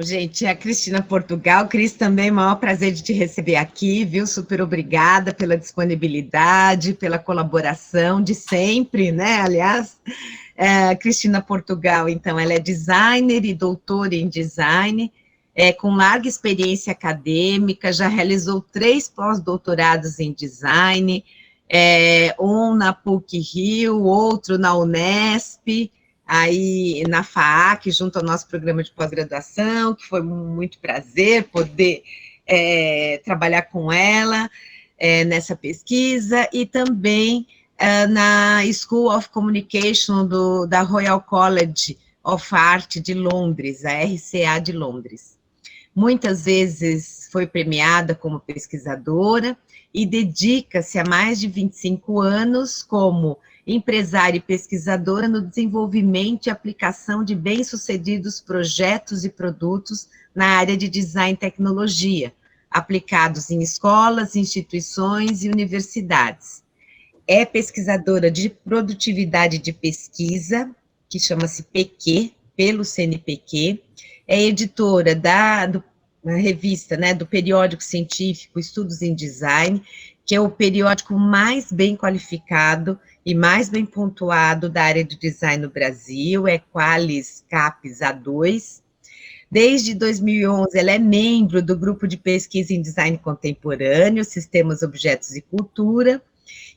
gente, é a Cristina Portugal. Cris, também, maior prazer de te receber aqui, viu? Super obrigada pela disponibilidade, pela colaboração de sempre, né? Aliás, Cristina Portugal, então, ela é designer e doutora em design, com larga experiência acadêmica, já realizou 3 pós-doutorados em design, um na PUC-Rio, outro na Unesp, aí na FAAC, junto ao nosso programa de pós-graduação, que foi muito prazer poder trabalhar com ela nessa pesquisa, e também na School of Communication da Royal College of Art de Londres, a RCA de Londres. Muitas vezes foi premiada como pesquisadora e dedica-se há mais de 25 anos como empresária e pesquisadora no desenvolvimento e aplicação de bem-sucedidos projetos e produtos na área de design e tecnologia, aplicados em escolas, instituições e universidades. É pesquisadora de produtividade de pesquisa, que chama-se PQ, pelo CNPq, é editora da revista, né, do periódico científico Estudos em Design, que é o periódico mais bem qualificado e mais bem pontuado da área de design no Brasil, é Qualis Capes A2. Desde 2011, ela é membro do grupo de pesquisa em design contemporâneo, sistemas, objetos e cultura,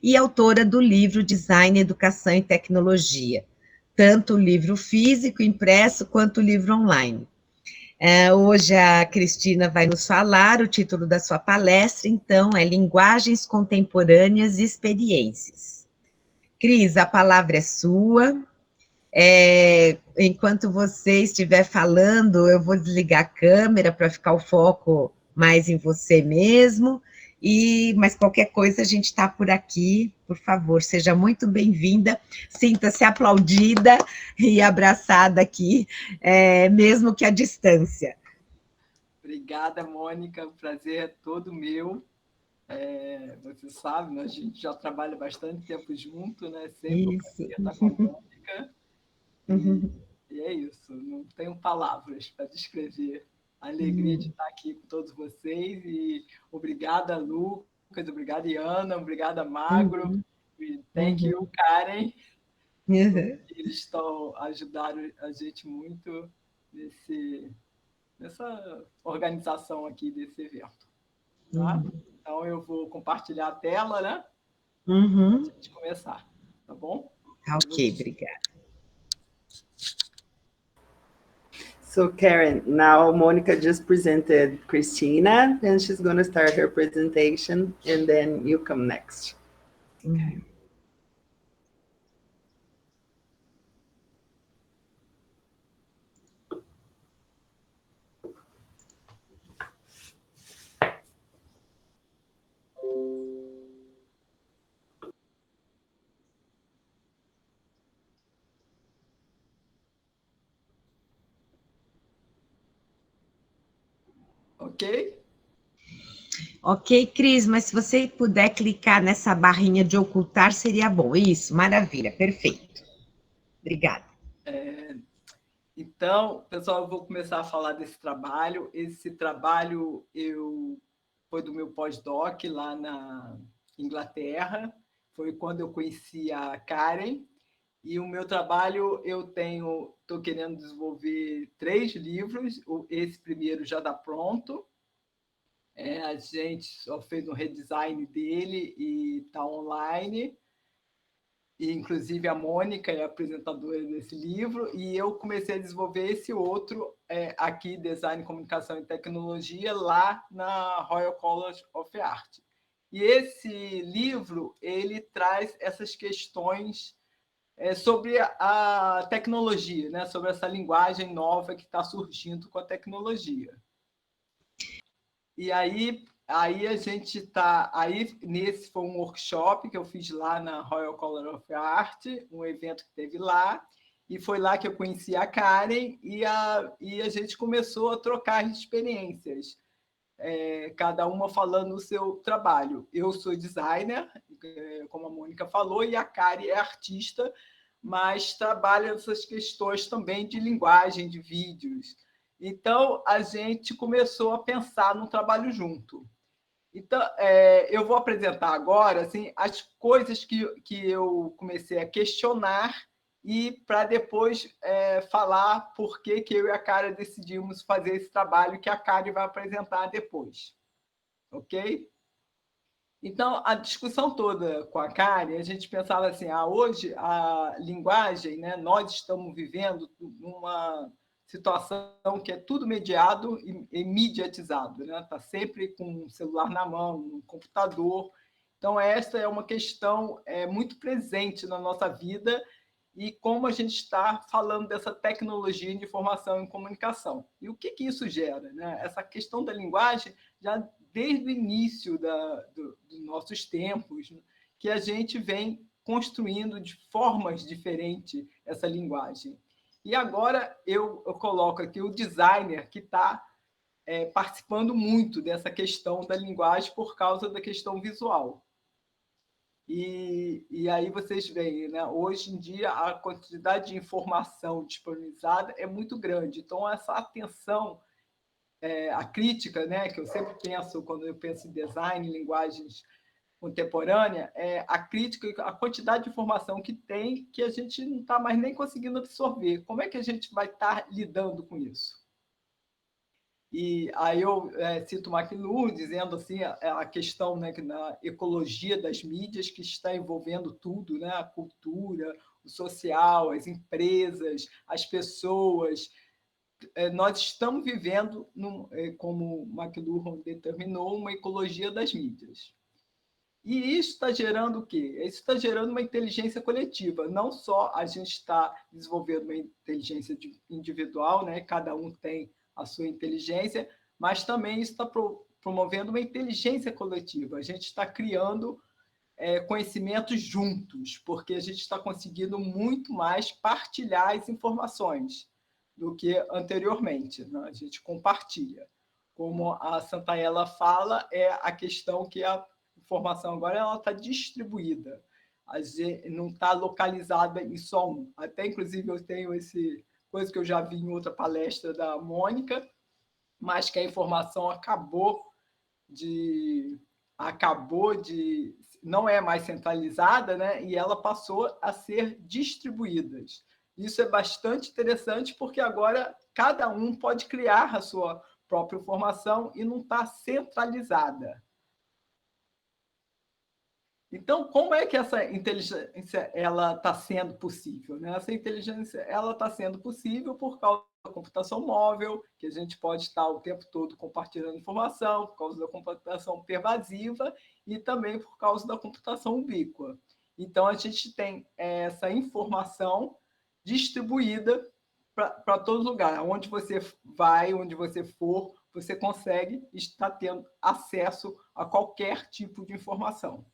e autora do livro Design, Educação e Tecnologia, tanto o livro físico, impresso, quanto o livro online. Hoje a Cristina vai nos falar, o título da sua palestra, então, é Linguagens Contemporâneas e Experiências. Cris, a palavra é sua. Enquanto você estiver falando, eu vou desligar a câmera para ficar o foco mais em você mesmo, mas qualquer coisa a gente está por aqui, por favor, seja muito bem-vinda, sinta-se aplaudida e abraçada aqui, mesmo que à distância. Obrigada, Mônica, o prazer é todo meu. Você sabe, a gente já trabalha bastante tempo junto, né? Sempre o prazer estar com a Mônica. E é isso, não tenho palavras para descrever a alegria de estar aqui com todos vocês. E obrigada, Lucas, obrigada, Iana, obrigada, Magro, e thank you, Karen. Eles ajudaram a gente muito nessa organização aqui desse evento. Tá? Então, eu vou compartilhar a tela, né? Para a gente começar, tá bom? Ok, obrigada. So Karen, now Monica just presented Christina, and she's going to start her presentation, and then you come next. Okay. Ok? Ok, Cris, mas se você puder clicar nessa barrinha de ocultar, seria bom. Isso, maravilha, perfeito. Obrigada. Então, pessoal, eu vou começar a falar desse trabalho. Esse trabalho foi do meu pós-doc lá na Inglaterra. Foi quando eu conheci a Karen. E o meu trabalho, estou querendo desenvolver 3 livros. Esse primeiro já está pronto. A gente só fez um redesign dele e está online. E, inclusive, a Mônica é a apresentadora desse livro, e eu comecei a desenvolver esse outro aqui, Design, Comunicação e Tecnologia, lá na Royal College of Art. E esse livro, ele traz essas questões sobre a tecnologia, né? Sobre essa linguagem nova que está surgindo com a tecnologia. E aí a gente está... Nesse foi um workshop que eu fiz lá na Royal College of Art, um evento que teve lá, e foi lá que eu conheci a Karen, e a gente começou a trocar experiências, cada uma falando o seu trabalho. Eu sou designer, como a Mônica falou, e a Karen é artista, mas trabalha essas questões também de linguagem, de vídeos. Então, a gente começou a pensar no trabalho junto. Então, eu vou apresentar agora assim, as coisas que eu comecei a questionar e para depois falar por que eu e a Karen decidimos fazer esse trabalho que a Karen vai apresentar depois. Ok? Então, a discussão toda com a Karen, a gente pensava assim, hoje a linguagem, né, nós estamos vivendo numa situação que é tudo mediado e mediatizado, né? Está sempre com um celular na mão, um computador. Então, essa é uma questão muito presente na nossa vida e como a gente está falando dessa tecnologia de informação e comunicação. E o que isso gera? Né? Essa questão da linguagem, já desde o início dos nossos tempos, né? Que a gente vem construindo de formas diferentes essa linguagem. E agora eu coloco aqui o designer que está participando muito dessa questão da linguagem por causa da questão visual. E aí vocês veem, né? Hoje em dia a quantidade de informação disponibilizada é muito grande. Então, essa atenção, a crítica, né? Que eu sempre penso quando eu penso em design, em linguagens contemporânea, a crítica, a quantidade de informação que tem que a gente não está mais nem conseguindo absorver. Como é que a gente vai estar lidando com isso? E aí eu cito McLuhan dizendo assim a questão, né, na ecologia das mídias que está envolvendo tudo, né, a cultura, o social, as empresas, as pessoas. Nós estamos vivendo, como McLuhan determinou, uma ecologia das mídias. E isso está gerando o quê? Isso está gerando uma inteligência coletiva. Não só a gente está desenvolvendo uma inteligência individual, né? Cada um tem a sua inteligência, mas também isso está promovendo uma inteligência coletiva. A gente está criando conhecimentos juntos, porque a gente está conseguindo muito mais partilhar as informações do que anteriormente, né? A gente compartilha. Como a Santaella fala, é a questão que a informação agora ela está distribuída, não está localizada em só um. Até, inclusive, eu tenho coisa que eu já vi em outra palestra da Mônica, mas que a informação acabou de não é mais centralizada, né? E ela passou a ser distribuída. Isso é bastante interessante porque agora cada um pode criar a sua própria informação e não está centralizada. Então, como é que essa inteligência ela está sendo possível? Né? Essa inteligência ela está sendo possível por causa da computação móvel, que a gente pode estar o tempo todo compartilhando informação, por causa da computação pervasiva e também por causa da computação ubíqua. Então, a gente tem essa informação distribuída para todo lugar. Onde você vai, onde você for, você consegue estar tendo acesso a qualquer tipo de informação.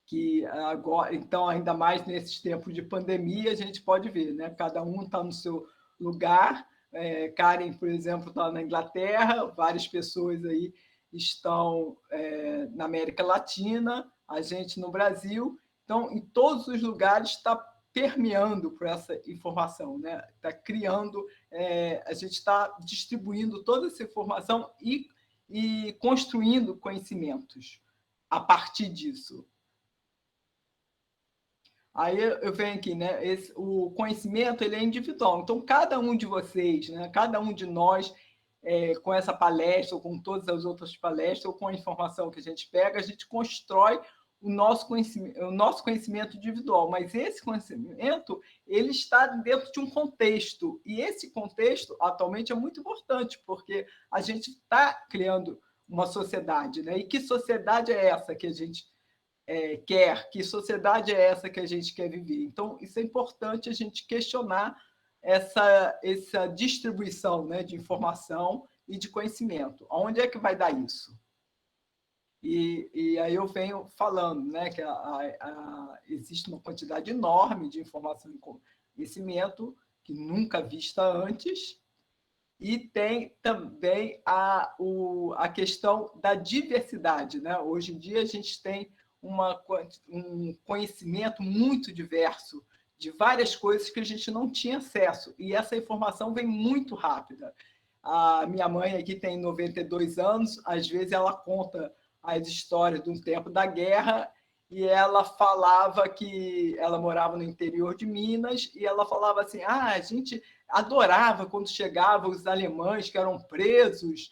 Que agora, então, ainda mais nesses tempos de pandemia, a gente pode ver, né? Cada um está no seu lugar. Karen, por exemplo, está na Inglaterra, várias pessoas aí estão na América Latina, a gente no Brasil. Então, em todos os lugares está permeando por essa informação, né? Está criando, a gente está distribuindo toda essa informação e construindo conhecimentos a partir disso. Aí eu venho aqui, né? O conhecimento ele é individual. Então, cada um de vocês, né? Cada um de nós, com essa palestra, ou com todas as outras palestras, ou com a informação que a gente pega, a gente constrói o nosso conhecimento individual. Mas esse conhecimento ele está dentro de um contexto. E esse contexto, atualmente, é muito importante, porque a gente está criando uma sociedade. Né? E que sociedade é essa que a gente quer, que sociedade é essa que a gente quer viver. Então, isso é importante a gente questionar essa distribuição, né, de informação e de conhecimento. Onde é que vai dar isso? E aí eu venho falando, né, que existe uma quantidade enorme de informação e conhecimento que nunca vista antes, e tem também a questão da diversidade. Né? Hoje em dia, a gente tem um conhecimento muito diverso de várias coisas que a gente não tinha acesso. E essa informação vem muito rápida. A minha mãe aqui tem 92 anos, às vezes ela conta as histórias de um tempo da guerra, e ela falava que ela morava no interior de Minas, e ela falava assim, a gente adorava quando chegavam os alemães que eram presos,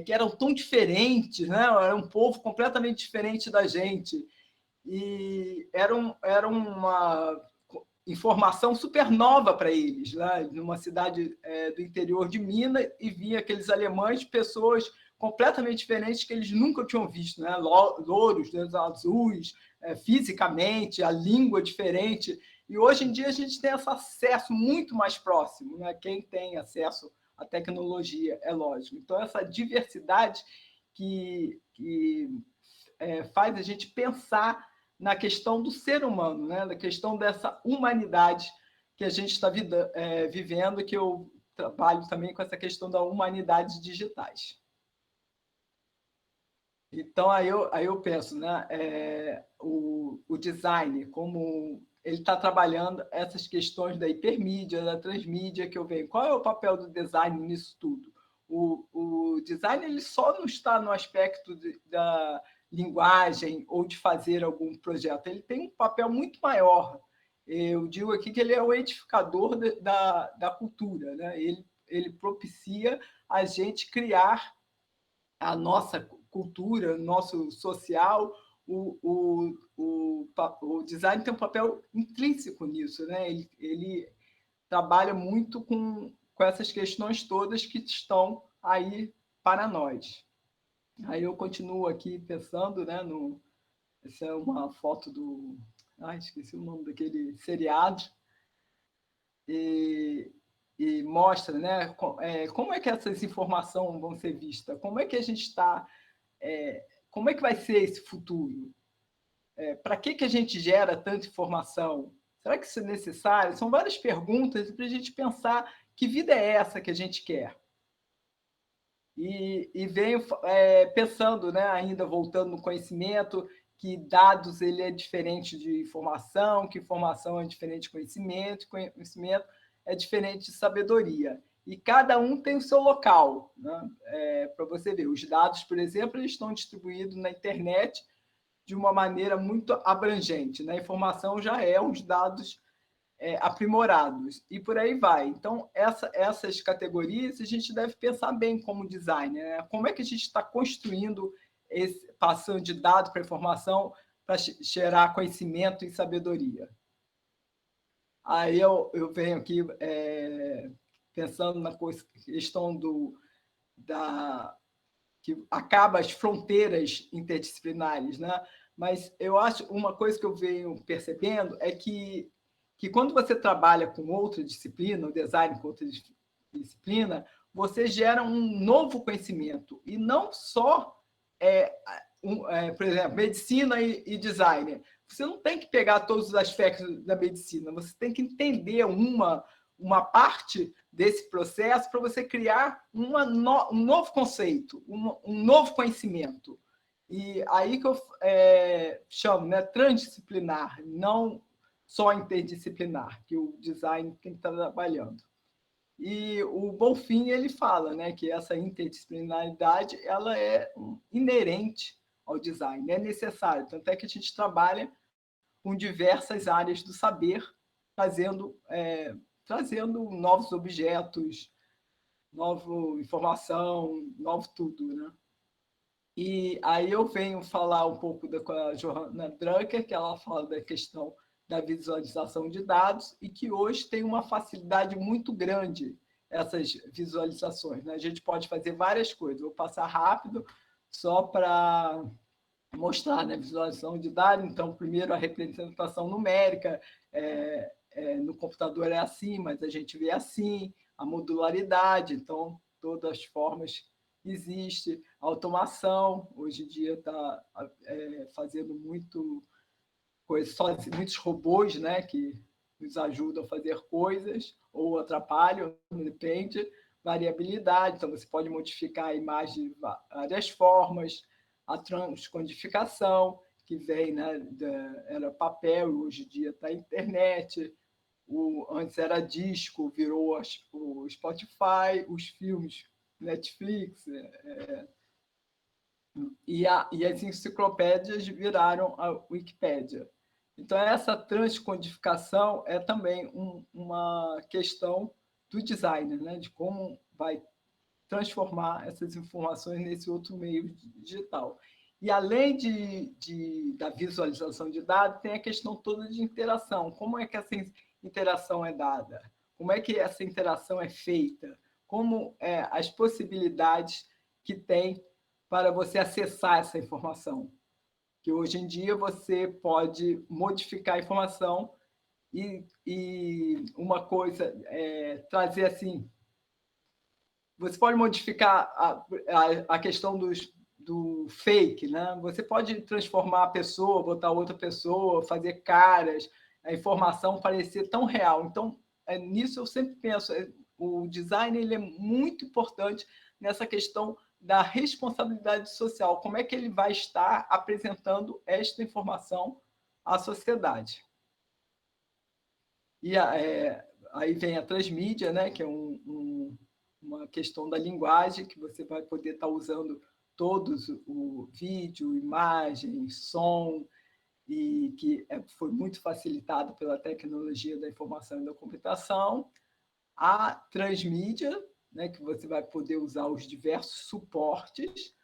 que eram tão diferentes, né? Era um povo completamente diferente da gente. E era uma informação super nova para eles, né? Numa cidade do interior de Minas, e via aqueles alemães, pessoas completamente diferentes que eles nunca tinham visto, né? Louros, né? Azuis, fisicamente, a língua diferente. E hoje em dia a gente tem esse acesso muito mais próximo, né? Quem tem acesso à tecnologia, é lógico. Então, essa diversidade que faz a gente pensar na questão do ser humano, né? Na questão dessa humanidade que a gente está vivendo, que eu trabalho também com essa questão da humanidade digitais. Então, aí eu penso, né? O design, como ele está trabalhando essas questões da hipermídia, da transmídia que eu venho. Qual é o papel do design nisso tudo? O design ele só não está no aspecto da linguagem ou de fazer algum projeto. Ele tem um papel muito maior. Eu digo aqui que ele é o edificador da cultura, né? Ele propicia a gente criar a nossa cultura, nosso social. O design tem um papel intrínseco nisso, né? Ele trabalha muito com essas questões todas que estão aí para nós. Aí eu continuo aqui pensando, né? Essa é uma foto do... esqueci o nome daquele seriado. E mostra, né? Como é que essas informações vão ser vistas? Como é que a gente está... como é que vai ser esse futuro? Para que a gente gera tanta informação? Será que isso é necessário? São várias perguntas para a gente pensar que vida é essa que a gente quer. E venho pensando, né, ainda voltando no conhecimento, que dados ele é diferente de informação, que informação é diferente de conhecimento é diferente de sabedoria. E cada um tem o seu local, né? Para você ver. Os dados, por exemplo, eles estão distribuídos na internet de uma maneira muito abrangente. Na informação já os dados aprimorados, e por aí vai. Então, essas categorias a gente deve pensar bem como designer, né? Como é que a gente está construindo, passando de dado para informação para gerar conhecimento e sabedoria. Aí eu venho aqui pensando na questão que acaba as fronteiras interdisciplinares, né? Mas eu acho uma coisa que eu venho percebendo é que quando você trabalha com outra disciplina, o design com outra disciplina, você gera um novo conhecimento, e não só, por exemplo, medicina e design. Você não tem que pegar todos os aspectos da medicina, você tem que entender uma parte desse processo para você criar um novo conceito, um novo conhecimento. E aí que eu chamo, né, transdisciplinar, não só interdisciplinar, que o design tem que estar trabalhando. E o Bonfim, ele fala, né, que essa interdisciplinaridade ela é inerente ao design, é necessário. Tanto é que a gente trabalha com diversas áreas do saber, trazendo novos objetos, nova informação, novo tudo, né? E aí eu venho falar um pouco com a Johanna Drucker, que ela fala da questão da visualização de dados, e que hoje tem uma facilidade muito grande essas visualizações, né? A gente pode fazer várias coisas. Vou passar rápido só para mostrar, né, visualização de dados. Então, primeiro, a representação numérica. No computador é assim, mas a gente vê assim. A modularidade, então, todas as formas existe. A automação, hoje em dia está fazendo muitos robôs, né, que nos ajudam a fazer coisas ou atrapalham, depende. Variabilidade, então você pode modificar a imagem de várias formas. A transcodificação, que vem, né, era papel, hoje em dia está a internet, antes era disco, virou o Spotify, os filmes, Netflix, e as enciclopédias viraram a Wikipédia. Então, essa transcodificação é também uma questão do designer, né? De como vai transformar essas informações nesse outro meio digital. E, além da visualização de dados, tem a questão toda de interação. Como é que essa interação é dada? Como é que essa interação é feita? Como as possibilidades que tem para você acessar essa informação? Que hoje em dia você pode modificar a informação e uma coisa, trazer assim, você pode modificar a questão do fake, né? Você pode transformar a pessoa, botar outra pessoa, fazer caras, a informação parecer tão real. Então, nisso eu sempre penso, o design ele é muito importante nessa questão da responsabilidade social. Como é que ele vai estar apresentando esta informação à sociedade? E aí vem a transmídia, né, que é uma questão da linguagem, que você vai poder estar usando todos o vídeo, imagem, som, e que foi muito facilitado pela tecnologia da informação e da computação. A transmídia, né, que você vai poder usar os diversos suportes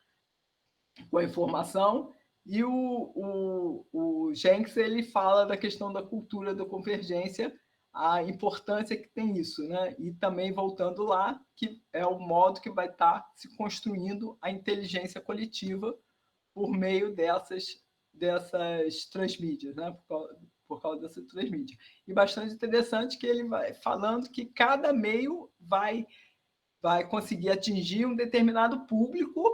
com a informação, e o Jenks ele fala da questão da cultura da convergência, a importância que tem isso, né? E também voltando lá, que é o modo que vai estar se construindo a inteligência coletiva por meio dessas transmídias, né? Por causa dessa transmídia. E bastante interessante que ele vai falando que cada meio vai conseguir atingir um determinado público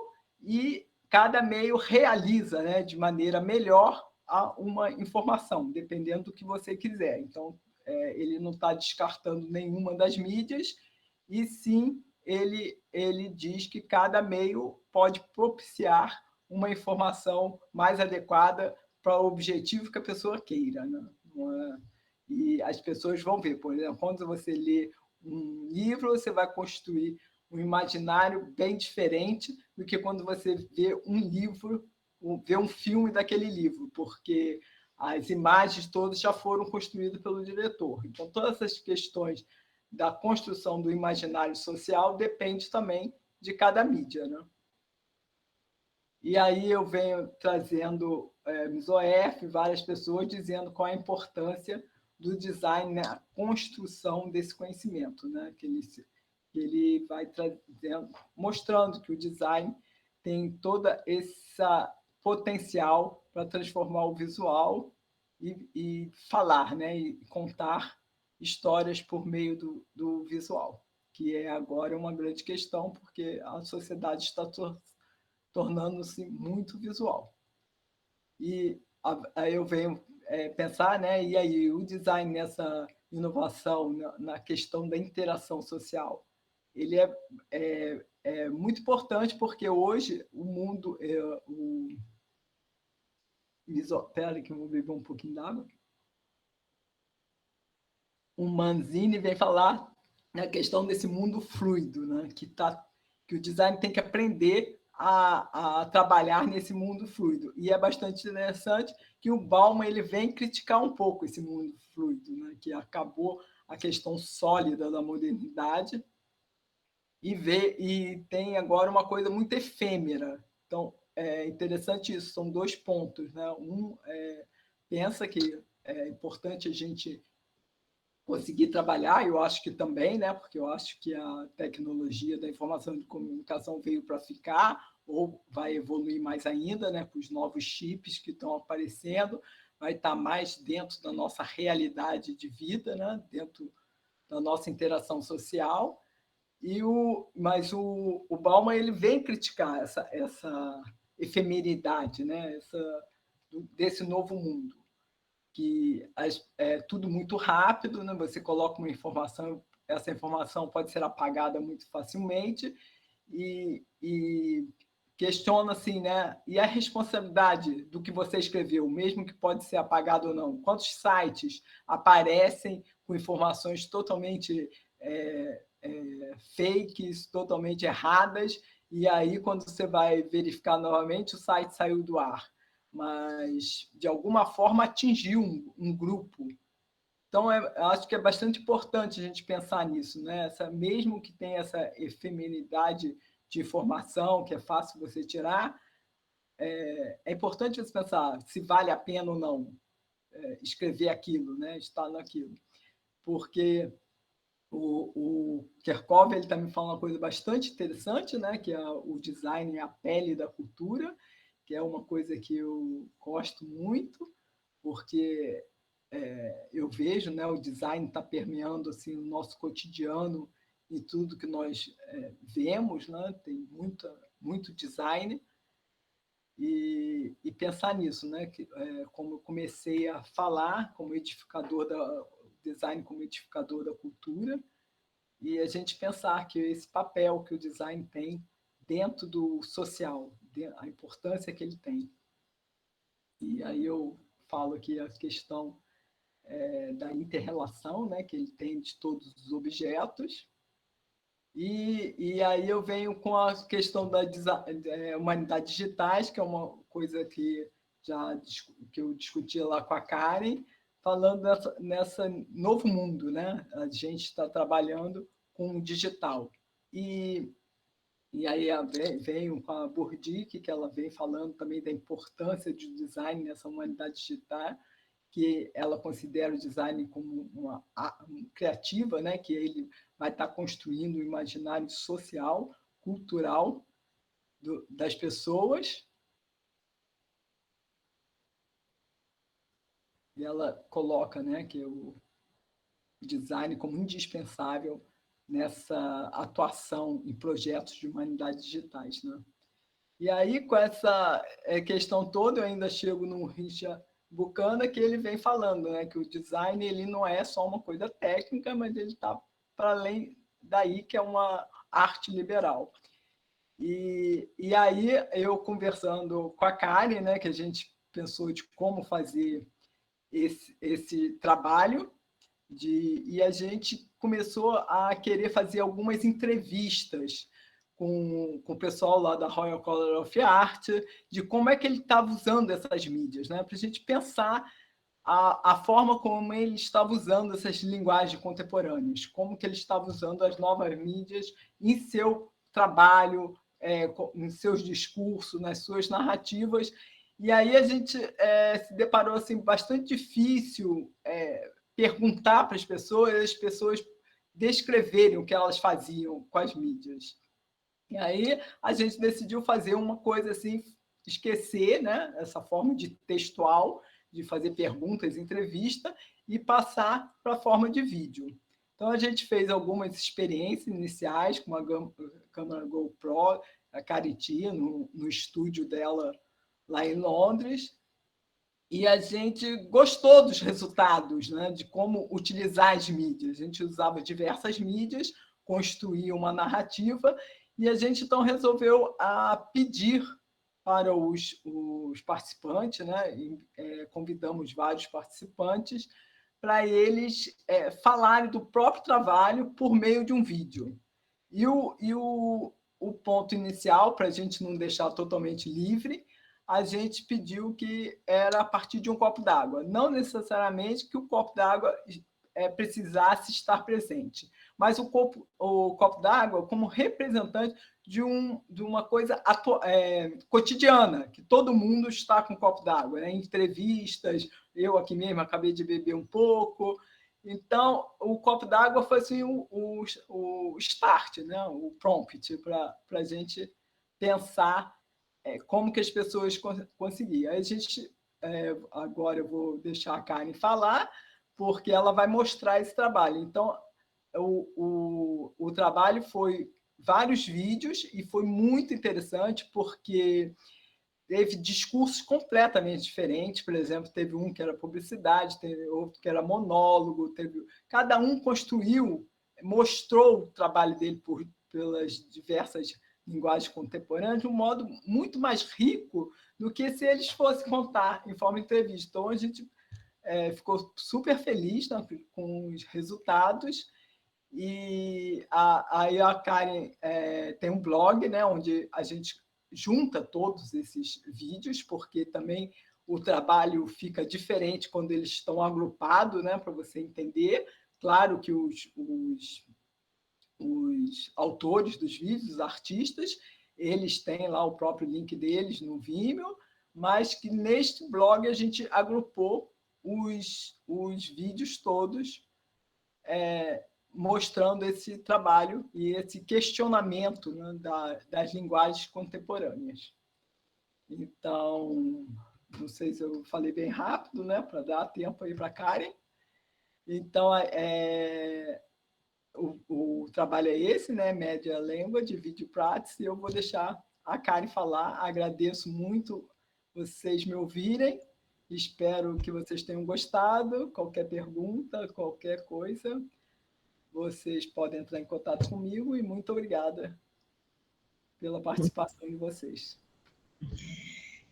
e cada meio realiza, né, de maneira melhor uma informação, dependendo do que você quiser. Então, ele não está descartando nenhuma das mídias, e sim ele diz que cada meio pode propiciar uma informação mais adequada para o objetivo que a pessoa queira, né? E as pessoas vão ver, por exemplo, quando você lê um livro, você vai construir um imaginário bem diferente do que quando você vê um livro, vê um filme daquele livro, porque as imagens todas já foram construídas pelo diretor. Então, todas essas questões da construção do imaginário social depende também de cada mídia, né? E aí eu venho trazendo Mizoef, várias pessoas dizendo qual a importância do design na construção desse conhecimento, né? Que ele vai trazendo, mostrando que o design tem toda essa potencial para transformar o visual e falar, né? E contar histórias por meio do visual, que é agora uma grande questão, porque a sociedade está tornando-se muito visual. E aí eu venho pensar, né? E aí o design nessa inovação, na questão da interação social, ele é muito importante, porque hoje o mundo... Espera que eu vou beber um pouquinho d'água. O Manzini vem falar na questão desse mundo fluido, né? Que o design tem que aprender a trabalhar nesse mundo fluido. E é bastante interessante que o Bauman ele vem criticar um pouco esse mundo fluido, né? Que acabou a questão sólida da modernidade e tem agora uma coisa muito efêmera. Então, é interessante isso, são dois pontos, né? Pensa que é importante a gente conseguir trabalhar, eu acho que também, né? Porque eu acho que a tecnologia da informação e de comunicação veio para ficar, ou vai evoluir mais ainda, né? Com os novos chips que estão aparecendo, vai estar mais dentro da nossa realidade de vida, né? Dentro da nossa interação social. Mas o Bauman ele vem criticar essa efemeridade, né? Desse novo mundo, que é tudo muito rápido, né? Você coloca uma informação, essa informação pode ser apagada muito facilmente, e questiona assim, né? E a responsabilidade do que você escreveu, mesmo que pode ser apagado ou não? Quantos sites aparecem com informações totalmente fakes, totalmente erradas, e aí, quando você vai verificar novamente, o site saiu do ar, mas, de alguma forma, atingiu um grupo. Então, eu acho que é bastante importante a gente pensar nisso, né? Mesmo que tenha essa efemeridade de informação, que é fácil você tirar, é importante você pensar se vale a pena ou não escrever aquilo, né? Estar naquilo. Porque o Kerckhoff ele está me falando uma coisa bastante interessante, né? Que é o design e a pele da cultura, que é uma coisa que eu gosto muito, porque eu vejo, né, o design está permeando assim, o nosso cotidiano e tudo que nós vemos, né? Tem muito design, e pensar nisso, né? Como eu comecei a falar, como design como edificador da cultura, e a gente pensar que esse papel que o design tem dentro do social, a importância que ele tem. E aí eu falo aqui a questão da inter-relação, né, que ele tem de todos os objetos, e aí eu venho com a questão da humanidades digitais, que é uma coisa que eu discutia lá com a Karen, falando nessa novo mundo, né? A gente está trabalhando com o digital. E aí venho com a Burdick, que ela vem falando também da importância do design nessa humanidade digital, que ela considera o design como uma criativa, né? Que ele vai estar construindo o imaginário social, cultural das pessoas. E ela coloca, né, que o design como indispensável nessa atuação em projetos de humanidades digitais, né? E aí, com essa questão toda, eu ainda chego no Richard Buchanan, que ele vem falando, né, que o design ele não é só uma coisa técnica, mas ele está para além daí, que é uma arte liberal. E aí, eu conversando com a Karen, né, que a gente pensou de como fazer esse trabalho, e a gente começou a querer fazer algumas entrevistas com o pessoal lá da Royal College of Art, de como é que ele estava usando essas mídias, né? Para a gente pensar a forma como ele estava usando essas linguagens contemporâneas, como que ele estava usando as novas mídias em seu trabalho, em seus discursos, nas suas narrativas. E aí a gente se deparou assim, bastante difícil perguntar para as pessoas descreverem o que elas faziam com as mídias. E aí a gente decidiu fazer uma coisa assim, esquecer, né, essa forma de textual, de fazer perguntas, entrevista, e passar para a forma de vídeo. Então, a gente fez algumas experiências iniciais com uma câmera GoPro, a Cariti, no estúdio dela lá em Londres, e a gente gostou dos resultados, né, de como utilizar as mídias. A gente usava diversas mídias, construía uma narrativa, e a gente, então, resolveu pedir para os participantes, né, convidamos vários participantes, para eles falarem do próprio trabalho por meio de um vídeo. E o ponto inicial, para a gente não deixar totalmente livre, a gente pediu que era a partir de um copo d'água. Não necessariamente que o copo d'água precisasse estar presente, mas o copo d'água como representante de uma coisa cotidiana, que todo mundo está com um copo d'água, né? Em entrevistas, eu aqui mesmo acabei de beber um pouco. Então, o copo d'água foi assim, o start, né? O prompt para a gente pensar como que as pessoas conseguiam. A gente, agora eu vou deixar a Karen falar, porque ela vai mostrar esse trabalho. Então, o trabalho foi vários vídeos e foi muito interessante, porque teve discursos completamente diferentes. Por exemplo, teve um que era publicidade, teve outro que era monólogo, cada um mostrou o trabalho dele pelas diversas linguagem contemporânea de um modo muito mais rico do que se eles fossem contar em forma de entrevista. Então, a gente ficou super feliz, né, com os resultados. E aí a Karen tem um blog, né, onde a gente junta todos esses vídeos, porque também o trabalho fica diferente quando eles estão agrupados, né, para você entender. Claro que os autores dos vídeos, os artistas, eles têm lá o próprio link deles no Vimeo, mas que neste blog a gente agrupou os vídeos todos mostrando esse trabalho e esse questionamento, né, das linguagens contemporâneas. Então, não sei se eu falei bem rápido, né, para dar tempo aí para a Karen. Então, o trabalho é esse, né, Media Language, Video Practice, e eu vou deixar a Karen falar. Agradeço muito vocês me ouvirem, espero que vocês tenham gostado. Qualquer pergunta, qualquer coisa, vocês podem entrar em contato comigo, e muito obrigada pela participação de vocês.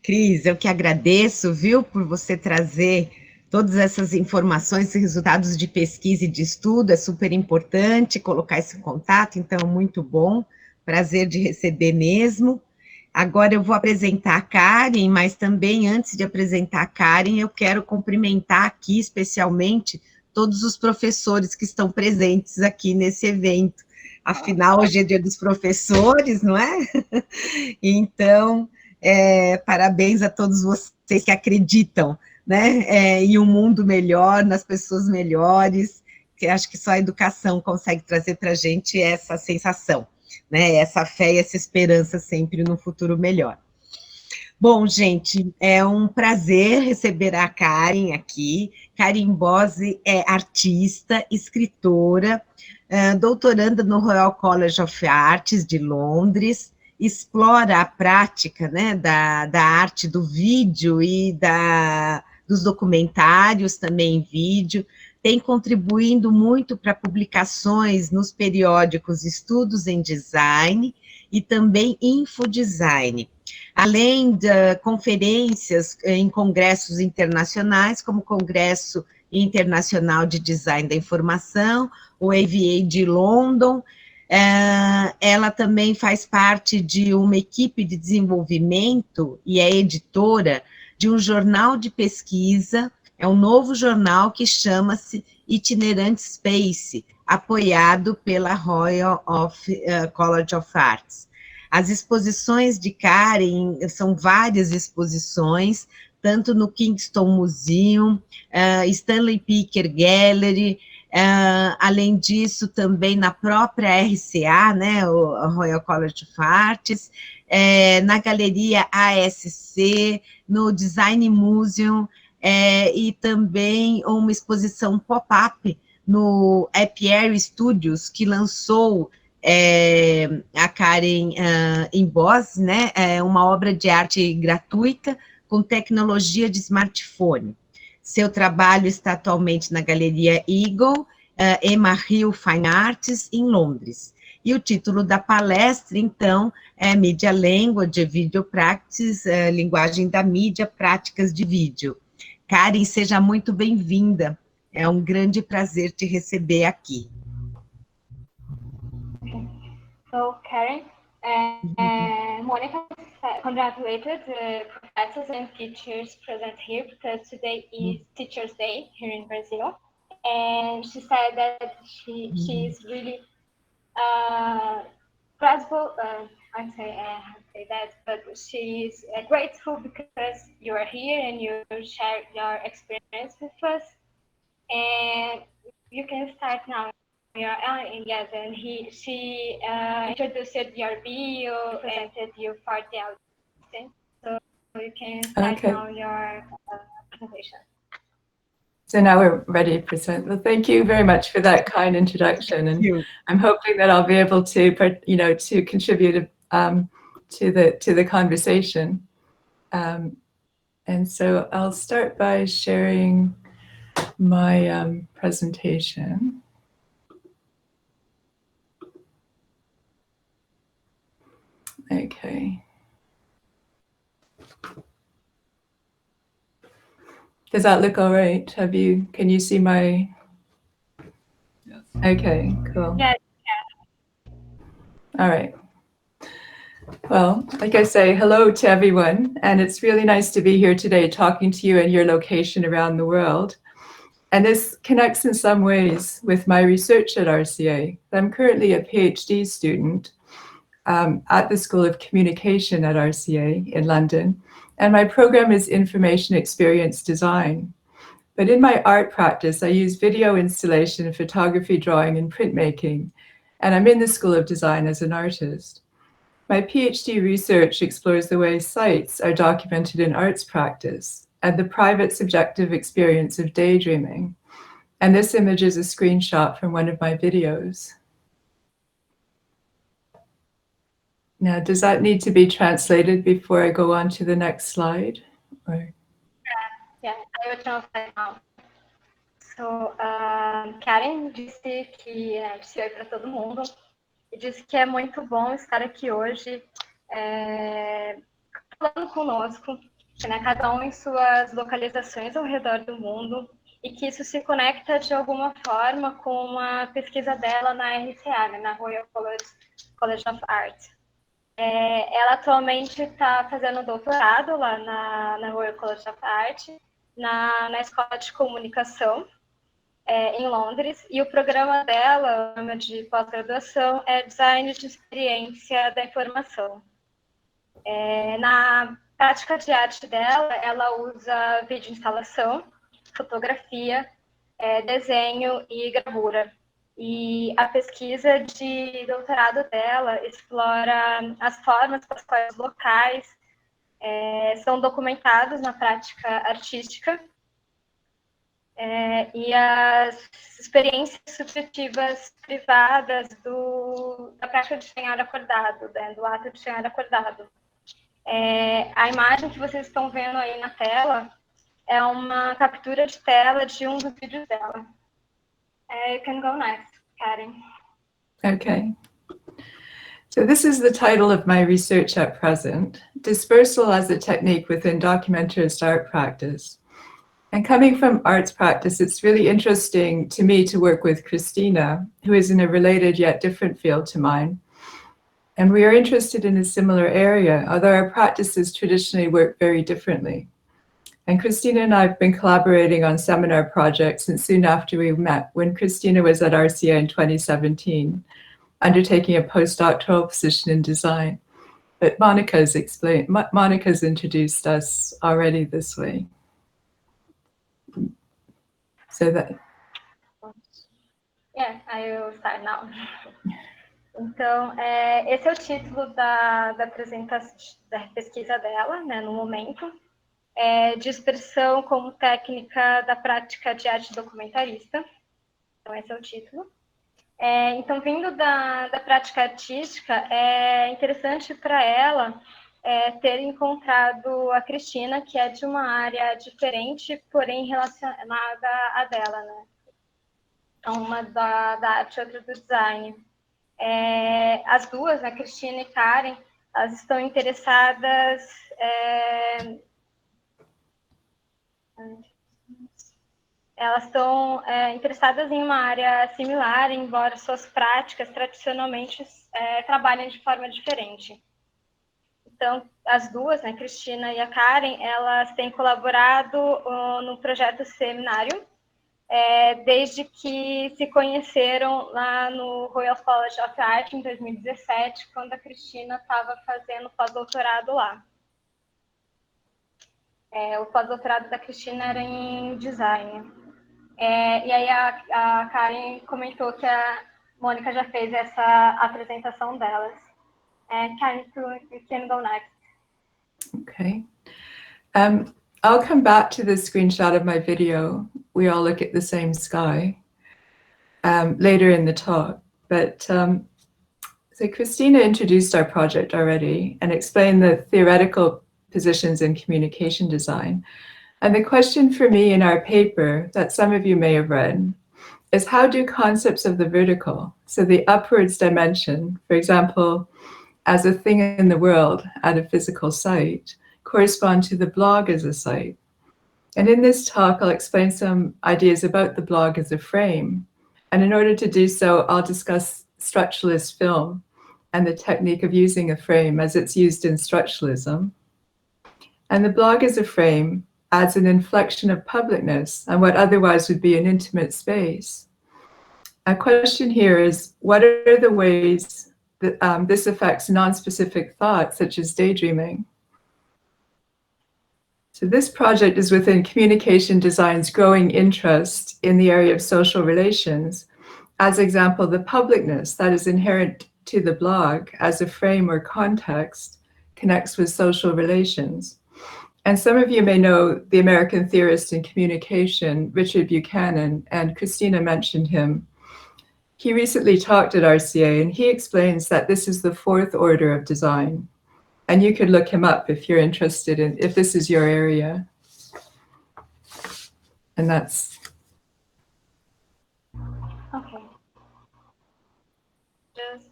Cris, eu que agradeço, viu, por você trazer todas essas informações e resultados de pesquisa e de estudo. É super importante colocar esse contato, então, muito bom. Prazer de receber mesmo. Agora eu vou apresentar a Karen, mas também, antes de apresentar a Karen, eu quero cumprimentar aqui, especialmente, todos os professores que estão presentes aqui nesse evento. Afinal, hoje é dia dos professores, não é? Então, parabéns a todos vocês que acreditam, né, em um mundo melhor, nas pessoas melhores, que acho que só a educação consegue trazer para a gente essa sensação, né, essa fé e essa esperança sempre no futuro melhor. Bom, gente, é um prazer receber a Karen aqui. Karen Bose é artista, escritora, doutoranda no Royal College of Arts de Londres, explora a prática, né, da arte do vídeo e dos documentários também em vídeo, tem contribuindo muito para publicações nos periódicos Estudos em Design e também Infodesign, além de conferências em congressos internacionais, como o Congresso Internacional de Design da Informação, o AVA de London. Ela também faz parte de uma equipe de desenvolvimento e é editora de um jornal de pesquisa, é um novo jornal que chama-se Itinerant Space, apoiado pela Royal College of Arts. As exposições de Karen são várias exposições, tanto no Kingston Museum, Stanley Picker Gallery, além disso, também na própria RCA, né, o Royal College of Arts, na Galeria ASC, no Design Museum, e também uma exposição pop-up no Apiary Studios, que lançou a Karen em Bose, né, uma obra de arte gratuita com tecnologia de smartphone. Seu trabalho está atualmente na Galeria Eagle, Emma Hill Fine Arts, em Londres. E o título da palestra, então, é Media Language, Video Practice, linguagem da mídia, práticas de vídeo. Karen, seja muito bem-vinda. É um grande prazer te receber aqui. So, Karen, Monica congratulated the professors and teachers present here because today is Teachers' Day here in Brazil. And she said that she is really grateful, I say that, but she's grateful because you are here and you share your experience with us. And you can start now. Yes, and she introduced your bio, presented you for the audience, so you can start now your presentation. So now we're ready to present. Well, thank you very much for that kind introduction, and I'm hoping that I'll be able to, to contribute to the conversation. And so I'll start by sharing my presentation. Okay. Does that look all right? Can you see my? Yes. Okay, cool. Yeah. All right. Well, like I say, hello to everyone. And it's really nice to be here today talking to you in your location around the world. And this connects in some ways with my research at RCA. I'm currently a PhD student at the School of Communication at RCA in London. And my program is Information Experience Design. But in my art practice, I use video installation, photography, drawing, and printmaking. And I'm in the School of Design as an artist. My PhD research explores the way sights are documented in arts practice and the private subjective experience of daydreaming. And this image is a screenshot from one of my videos. Now, does that need to be translated before I go on to the next slide? Or? Yeah, I will translate now. So, Karen disse que disse oi para todo mundo e disse que é muito bom estar aqui hoje falando conosco, né, cada um em suas localizações ao redor do mundo, e que isso se conecta de alguma forma com a pesquisa dela na RCA, né, na Royal College of Art. Ela atualmente está fazendo doutorado lá na Royal College of Art, na Escola de Comunicação, em Londres, e o programa dela, o programa de pós-graduação, é Design de Experiência da Informação. Na prática de arte dela, ela usa vídeo instalação, fotografia, desenho e gravura. E a pesquisa de doutorado dela explora as formas pelas quais os locais são documentados na prática artística e as experiências subjetivas privadas da prática de desenhar acordado, né, do ato de desenhar acordado. A imagem que vocês estão vendo aí na tela é uma captura de tela de um dos vídeos dela. You can go next, Karen. Okay. So this is the title of my research at present, Dispersal as a Technique within Documentarist Art Practice. And coming from arts practice, it's really interesting to me to work with Christina, who is in a related yet different field to mine. And we are interested in a similar area, although our practices traditionally work very differently. And Christina and I have been collaborating on seminar projects since soon after we met, when Christina was at RCA in 2017, undertaking a postdoctoral position in design. But Monica's introduced us already this way. So that. Yeah, I will start now. Então, esse é o título da apresentação, da pesquisa dela, né, no momento. Dispersão como técnica da prática de arte documentarista. Então, esse é o título. Então, vindo da prática artística, é interessante para ela ter encontrado a Cristina, que é de uma área diferente, porém relacionada à dela, né? Então, uma da arte e outra do design. As duas, a Cristina e Karen, elas estão interessadas em uma área similar, embora suas práticas tradicionalmente trabalhem de forma diferente. Então, as duas, né, Cristina e a Karen, elas têm colaborado no projeto Seminário, desde que se conheceram lá no Royal College of Art em 2017, quando a Cristina estava fazendo pós-doutorado lá. O pós-doutorado da Cristina era em design. E aí a Karen comentou que a Mônica já fez essa apresentação delas. Karen, you can go next. Okay. I'll come back to the screenshot of my video. We all look at the same sky later in the talk. But so Christina introduced our project already and explained the theoretical positions in communication design. And the question for me in our paper that some of you may have read is, how do concepts of the vertical, so the upwards dimension, for example, as a thing in the world at a physical site correspond to the blog as a site. And in this talk, I'll explain some ideas about the blog as a frame. And in order to do so, I'll discuss structuralist film and the technique of using a frame as it's used in structuralism. And the blog as a frame adds an inflection of publicness on what otherwise would be an intimate space. A question here is, what are the ways that this affects non-specific thoughts, such as daydreaming? So this project is within Communication Design's growing interest in the area of social relations. As example, the publicness that is inherent to the blog as a frame or context connects with social relations. And some of you may know the American theorist in communication, Richard Buchanan, and Christina mentioned him. He recently talked at RCA, and he explains that this is the fourth order of design. And you could look him up if you're interested in, if this is your area. And that's. Okay. Just,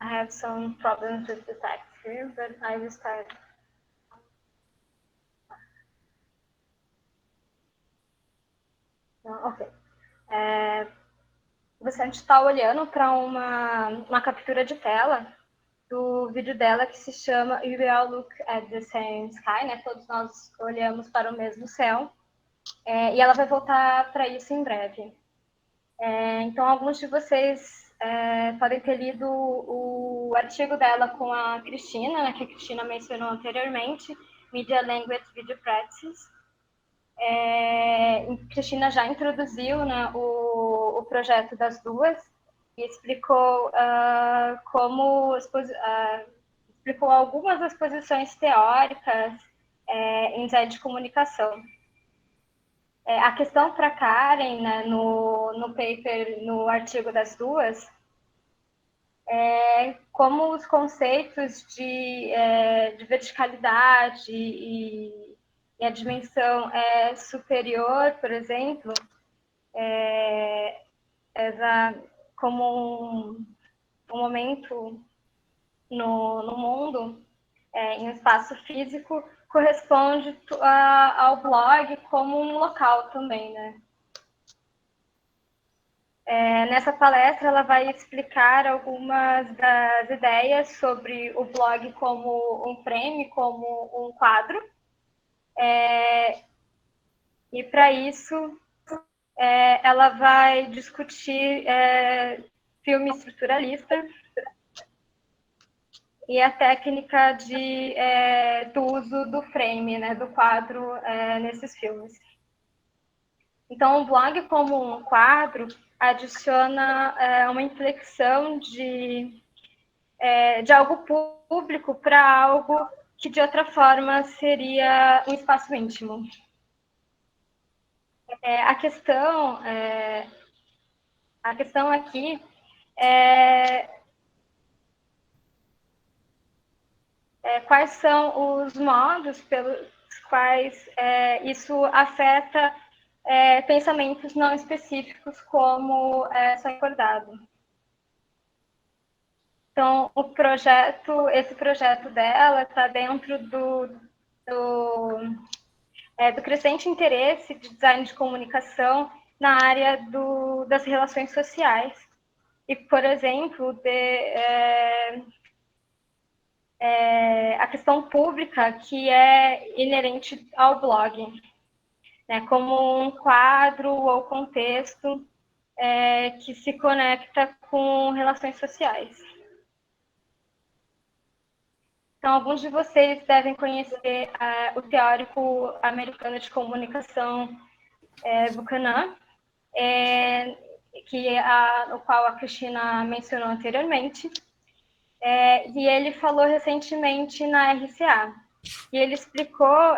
I have some problems with the text here, but I will start. Ok. A gente está olhando para uma captura de tela do vídeo dela que se chama You We All Look at the Same Sky, né? Todos nós olhamos para o mesmo céu. E ela vai voltar para isso em breve. Então, alguns de vocês podem ter lido o artigo dela com a Cristina, né, que a Cristina mencionou anteriormente, Media Language Video Practice. Cristina já introduziu, né, o projeto das duas e explicou explicou algumas das posições teóricas em design de comunicação. A questão para Karen, né, no paper, no artigo das duas, é como os conceitos de verticalidade e a dimensão superior, por exemplo, como um momento no mundo, em um espaço físico, corresponde ao blog como um local também, né? Nessa palestra, ela vai explicar algumas das ideias sobre o blog como um frame, como um quadro. E para isso, ela vai discutir filme estruturalista e a técnica do uso do frame, né, do quadro nesses filmes. Então, o blog como um quadro adiciona uma inflexão de algo público para algo que, de outra forma, seria um espaço íntimo. A questão aqui quais são os modos pelos quais isso afeta pensamentos não específicos, como sonho acordado. Então, esse projeto dela está dentro do crescente interesse de design de comunicação na área das relações sociais. E, por exemplo, a questão pública que é inerente ao blog, né, como um quadro ou contexto que se conecta com relações sociais. Então, alguns de vocês devem conhecer o teórico americano de comunicação Buchanan, o qual a Cristina mencionou anteriormente, e ele falou recentemente na RCA. E ele explicou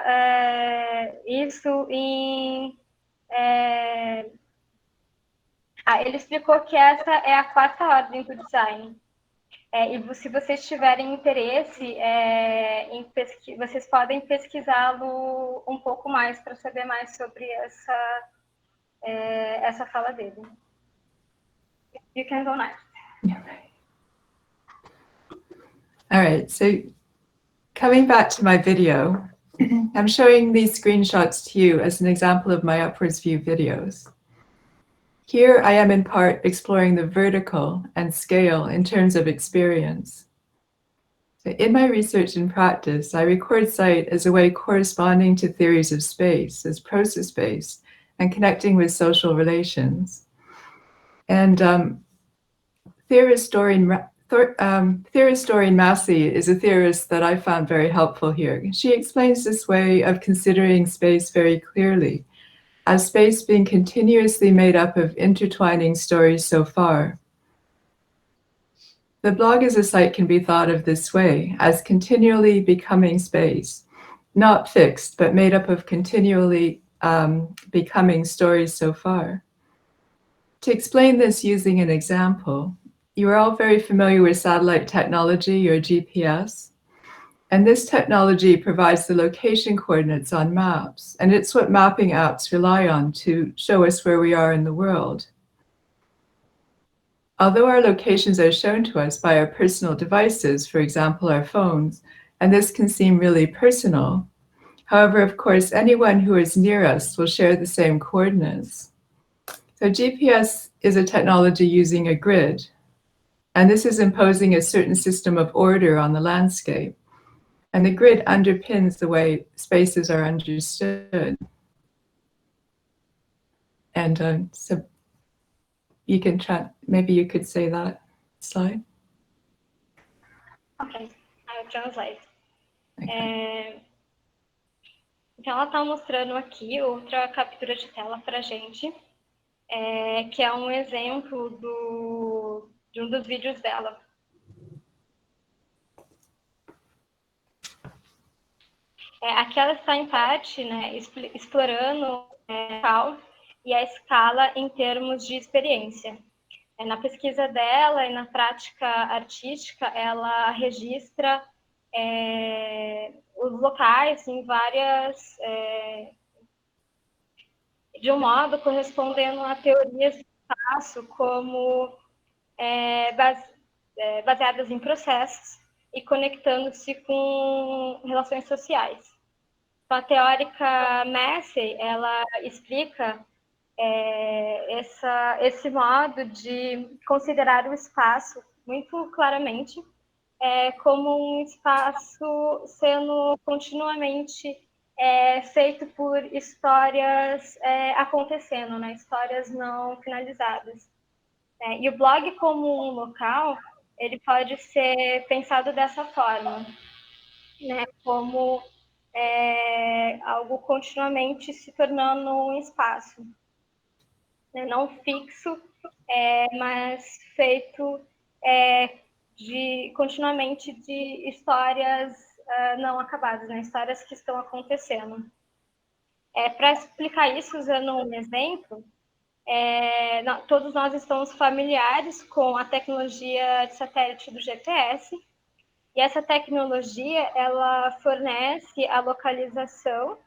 isso ele explicou que essa é a quarta ordem do design. E se vocês tiverem interesse, vocês podem pesquisá-lo um pouco mais para saber mais sobre essa fala dele. You can go next. All right, so coming back to my video, I'm showing these screenshots to you as an example of my upwards view videos. Here I am in part exploring the vertical and scale in terms of experience. So in my research and practice, I record sight as a way corresponding to theories of space as process-based and connecting with social relations. And theorist Doreen Massey is a theorist that I found very helpful here. She explains this way of considering space very clearly, as space being continuously made up of intertwining stories so far. The blog as a site can be thought of this way, as continually becoming space, not fixed, but made up of continually becoming stories so far. To explain this using an example, you are all very familiar with satellite technology, or GPS, and this technology provides the location coordinates on maps, and it's what mapping apps rely on to show us where we are in the world. Although our locations are shown to us by our personal devices, for example, our phones, and this can seem really personal, however, of course, anyone who is near us will share the same coordinates. So GPS is a technology using a grid, and this is imposing a certain system of order on the landscape. And the grid underpins the way spaces are understood. And so you can try, maybe you could say that slide. Ok, I'll translate. Okay. Então, ela está mostrando aqui outra captura de tela para a gente, que é um exemplo de um dos vídeos dela. Aqui ela está em parte, né, explorando e a escala em termos de experiência. Na pesquisa dela e na prática artística, ela registra os locais em várias, de um modo correspondendo a teorias do espaço, como baseadas em processos e conectando-se com relações sociais. Então, a teórica Massey, ela explica esse modo de considerar o espaço muito claramente como um espaço sendo continuamente feito por histórias acontecendo, né? Histórias não finalizadas. E o blog como um local, ele pode ser pensado dessa forma, né? Como algo continuamente se tornando um espaço, né? Não fixo, mas feito continuamente de histórias não acabadas, né? Histórias que estão acontecendo. Para explicar isso, usando um exemplo, todos nós estamos familiares com a tecnologia de satélite do GPS, e essa tecnologia, ela fornece a localização,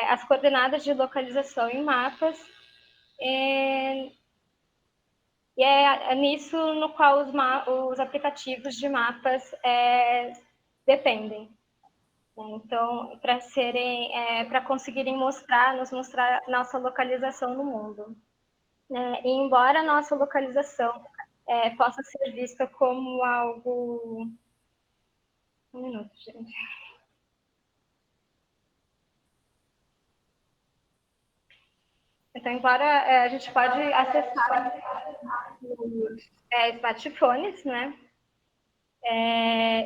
as coordenadas de localização em mapas, e é nisso no qual os aplicativos de mapas dependem. Então, para conseguirem nos mostrar nossa localização no mundo. E embora a nossa localização possa ser vista como algo... Um minuto, gente. Então, embora a gente pode acessar os smartphones, né?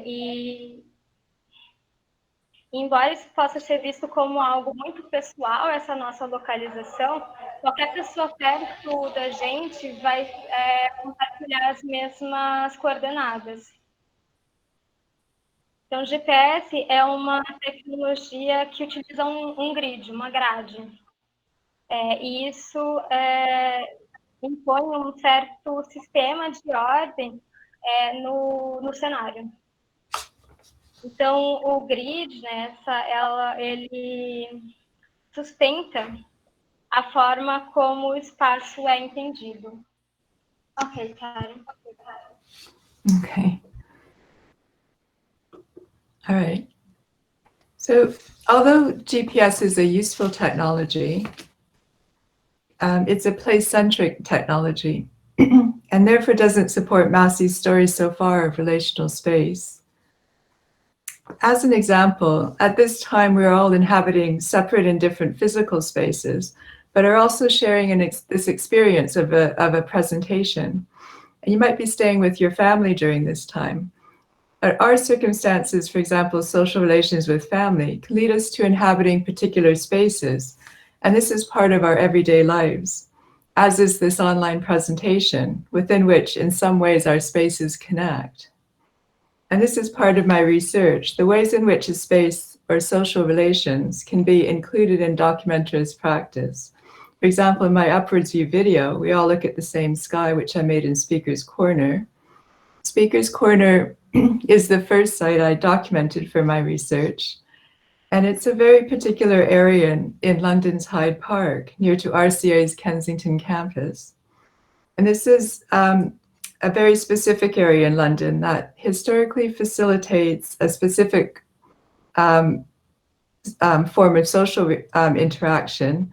E embora isso possa ser visto como algo muito pessoal, essa nossa localização, qualquer pessoa perto da gente vai compartilhar as mesmas coordenadas. Então, o GPS é uma tecnologia que utiliza um grid, uma grade. E isso impõe um certo sistema de ordem no cenário. Então, o grid, né, ele sustenta a forma como o espaço é entendido. Ok, Karen. Okay. All right. So although GPS is a useful technology, it's a place-centric technology and therefore doesn't support Massey's story so far of relational space. As an example, at this time we're all inhabiting separate and different physical spaces, but are also sharing this experience of a presentation. And you might be staying with your family during this time. Our circumstances, for example, social relations with family, can lead us to inhabiting particular spaces. And this is part of our everyday lives, as is this online presentation, within which in some ways our spaces connect. And this is part of my research, the ways in which a space or social relations can be included in documentarist practice. For example, in my Upwards View video, we all look at the same sky, which I made in Speaker's Corner. Speaker's Corner is the first site I documented for my research. And it's a very particular area in London's Hyde Park, near to RCA's Kensington campus. And this is a very specific area in London that historically facilitates a specific form of social interaction.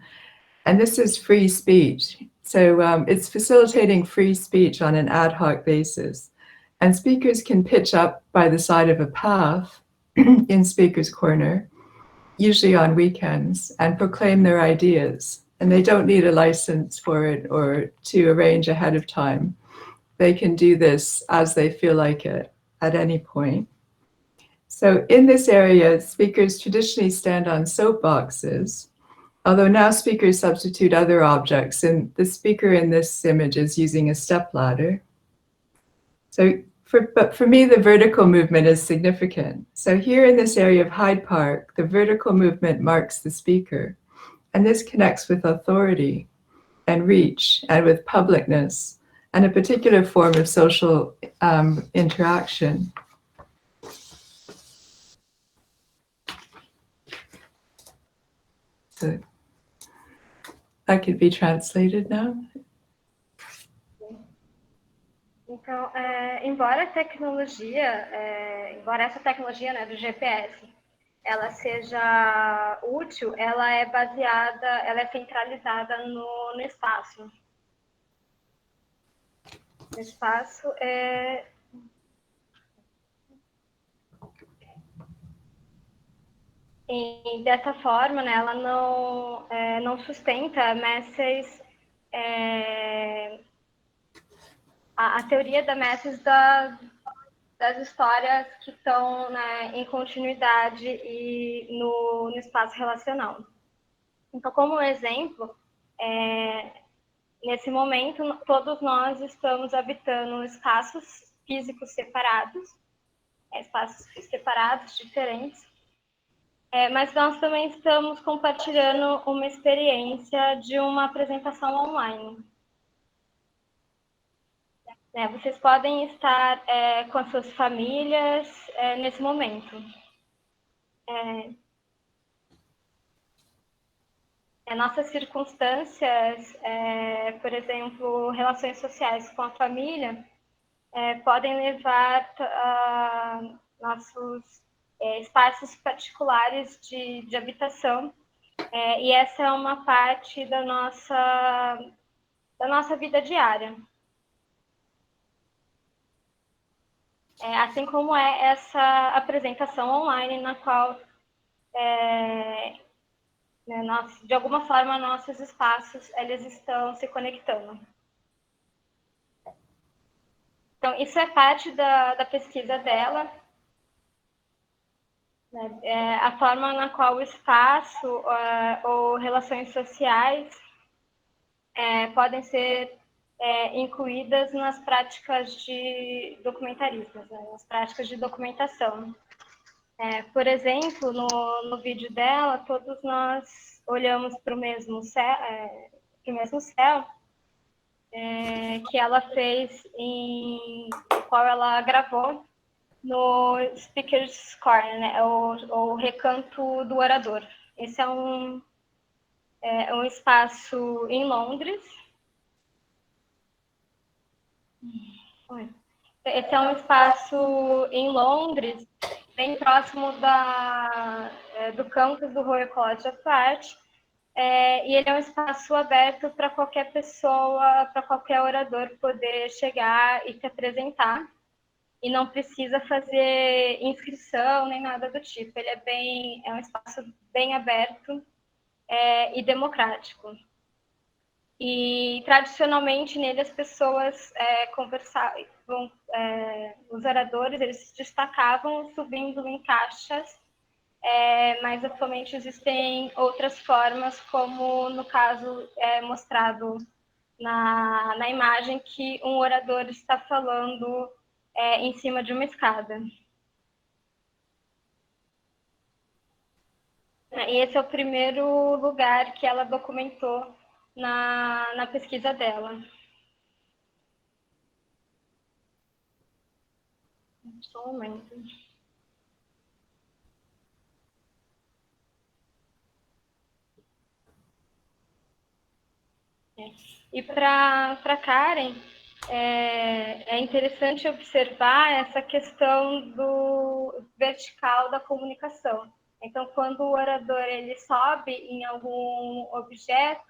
And this is free speech. So it's facilitating free speech on an ad hoc basis. And speakers can pitch up by the side of a path in Speaker's Corner, usually on weekends, and proclaim their ideas. And they don't need a license for it or to arrange ahead of time. They can do this as they feel like it at any point. So in this area, speakers traditionally stand on soapboxes, although now speakers substitute other objects, and the speaker in this image is using a stepladder. But for me, the vertical movement is significant. So here in this area of Hyde Park, the vertical movement marks the speaker. And this connects with authority and reach and with publicness and a particular form of social interaction. So that could be translated now. Então, embora essa tecnologia, né, do GPS, ela seja útil, ela é centralizada no espaço. O espaço e dessa forma, né, ela não sustenta Massey's a teoria da Massey's das histórias que estão, né, em continuidade e no espaço relacional. Então, como exemplo, nesse momento, todos nós estamos habitando espaços físicos separados, diferentes, mas nós também estamos compartilhando uma experiência de uma apresentação online. Vocês podem estar com as suas famílias nesse momento. Nossas circunstâncias, por exemplo, relações sociais com a família, podem levar a nossos espaços particulares de habitação, e essa é uma parte da nossa vida diária. Assim como essa apresentação online, na qual, de alguma forma, nossos espaços eles estão se conectando. Então, isso é parte da pesquisa dela, a forma na qual o espaço ou relações sociais podem ser incluídas nas práticas de documentaristas, nas práticas de documentação. Por exemplo, no vídeo dela, todos nós olhamos para o mesmo céu, que ela fez, o qual ela gravou no Speaker's Corner, né, o recanto do orador. Esse é um espaço em Londres. Esse é um espaço em Londres, bem próximo do campus do Royal College of Art, e ele é um espaço aberto para qualquer pessoa, para qualquer orador poder chegar e se apresentar, e não precisa fazer inscrição nem nada do tipo. Ele é um espaço bem aberto e democrático. E tradicionalmente nele as pessoas conversavam, os oradores eles se destacavam subindo em caixas, mas atualmente existem outras formas, como no caso mostrado na imagem, que um orador está falando em cima de uma escada. E esse é o primeiro lugar que ela documentou na pesquisa dela. Só um momento. E para Karen, é interessante observar essa questão do vertical da comunicação. Então, quando o orador ele sobe em algum objeto,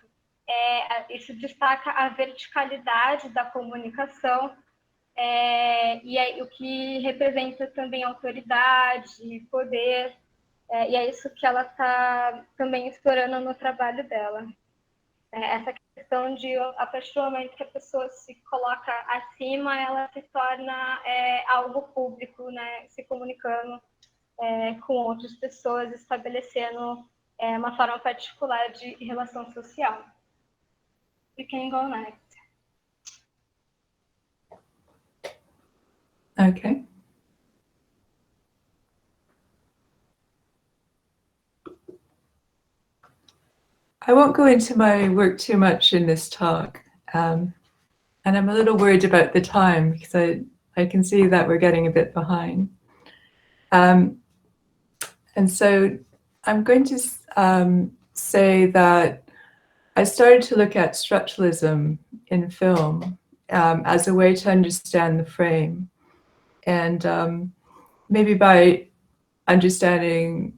isso destaca a verticalidade da comunicação, e o que representa também autoridade, poder, e é isso que ela está também explorando no trabalho dela. Essa questão de, a partir do momento que a pessoa se coloca acima, ela se torna algo público, né? Se comunicando com outras pessoas, estabelecendo uma forma particular de relação social. You can go next. Okay. I won't go into my work too much in this talk, and I'm a little worried about the time because I can see that we're getting a bit behind. And so I'm going to say that I started to look at structuralism in film as a way to understand the frame. And maybe by understanding,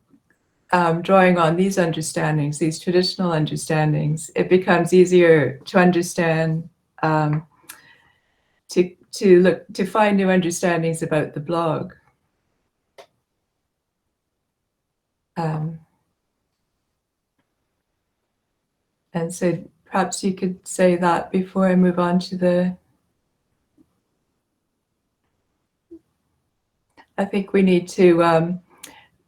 drawing on these understandings, these traditional understandings, it becomes easier to understand, to find new understandings about the blog. And so perhaps you could say that before I move on to the... I think we need to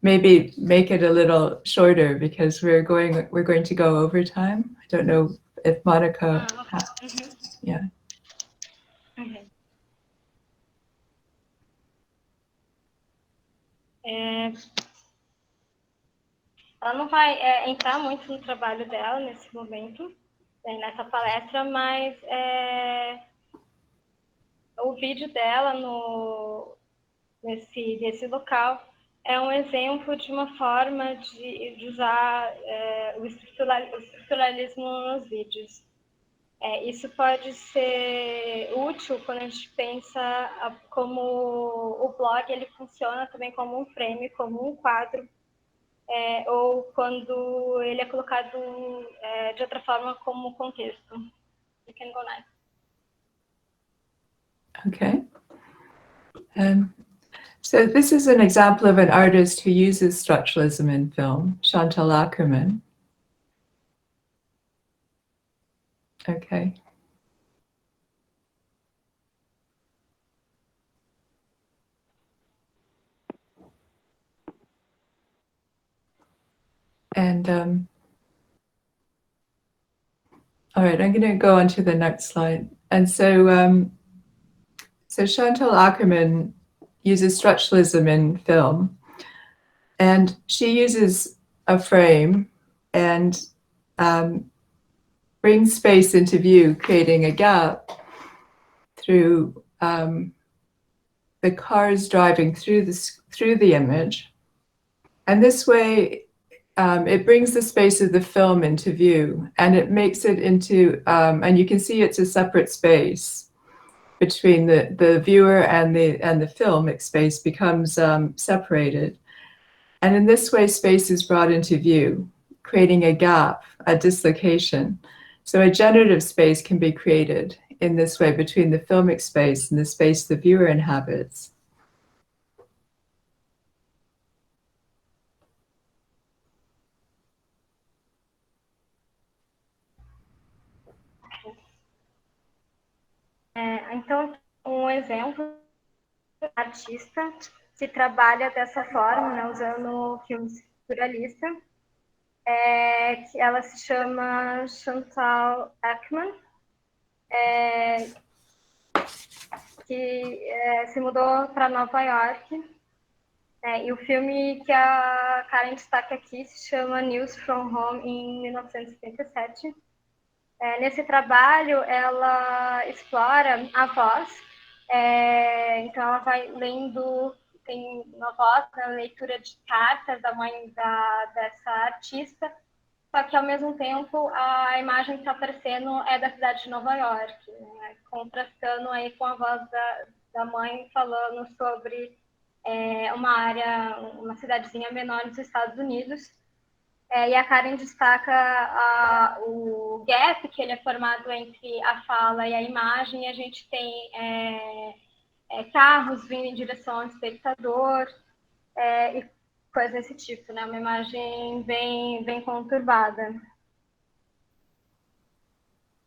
maybe make it a little shorter because we're going to go over time. I don't know if Monica... Okay. Yeah. Okay. Ela não vai entrar muito no trabalho dela nesse momento, nessa palestra, mas o vídeo dela nesse local é um exemplo de uma forma de usar o estruturalismo nos vídeos. Isso pode ser útil quando a gente pensa como o blog ele funciona também como um frame, como um quadro, ou quando ele é colocado de outra forma como contexto. You can go next. Okay. So this is an example of an artist who uses structuralism in film, Chantal Akerman. Okay. And all right, I'm going to go on to the next slide. And so, so Chantal Akerman uses structuralism in film, and she uses a frame and brings space into view, creating a gap through the cars driving through the image. And this way, it brings the space of the film into view, and it makes it into, and you can see it's a separate space. between the viewer and the filmic space becomes separated. And in this way, space is brought into view, creating a gap, a dislocation. So a generative space can be created in this way between the filmic space and the space the viewer inhabits. Então, exemplo, artista se trabalha dessa forma, né, usando filmes surrealistas, que ela se chama Chantal Ackman, que se mudou para Nova York, e o filme que a Karen destaca aqui se chama News from Home, em 1977. Nesse trabalho, ela explora a voz, então ela vai lendo, tem uma voz, a leitura de cartas da mãe dessa artista, só que ao mesmo tempo a imagem que está aparecendo é da cidade de Nova York, né? Contrastando aí com a voz da mãe falando sobre uma cidadezinha menor nos Estados Unidos. E a Karen destaca o gap, que ele é formado entre a fala e a imagem, e a gente tem carros vindo em direção ao espectador, e coisas desse tipo, né? Uma imagem bem conturbada.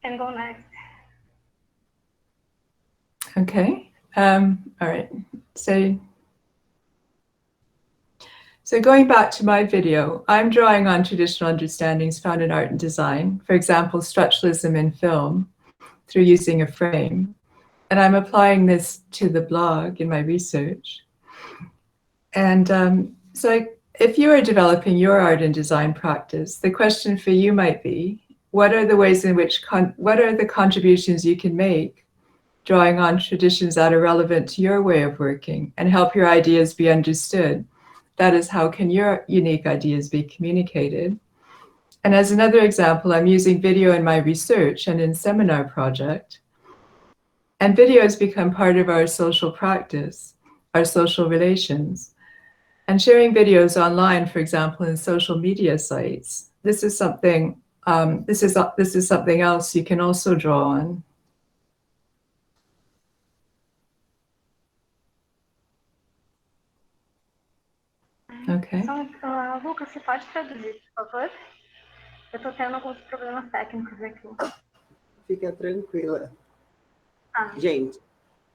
Can go next. Okay. All right. So going back to my video, I'm drawing on traditional understandings found in art and design, for example, structuralism in film, through using a frame. And I'm applying this to the blog in my research. And so if you are developing your art and design practice, the question for you might be, what are the ways in which, what are the contributions you can make, drawing on traditions that are relevant to your way of working and help your ideas be understood? That is, how can your unique ideas be communicated? And as another example, I'm using video in my research and in seminar project. And video has become part of our social practice, our social relations. And sharing videos online, for example, in social media sites, this is something else you can also draw on. Okay. Lucas, você pode traduzir, por favor? Eu estou tendo alguns problemas técnicos aqui. Fica tranquila. Gente,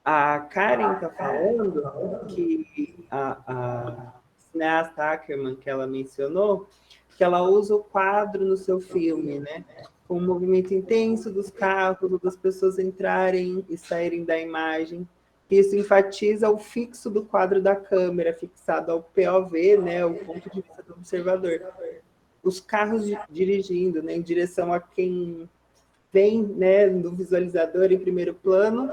a Karen está falando que a cineasta Ackerman, que ela mencionou, que ela usa o quadro no seu filme, né? Com um movimento intenso dos carros, das pessoas entrarem e saírem da imagem. Isso enfatiza o fixo do quadro da câmera, fixado ao POV, né, o ponto de vista do observador. Os carros dirigindo, né, em direção a quem vem, né, no visualizador em primeiro plano.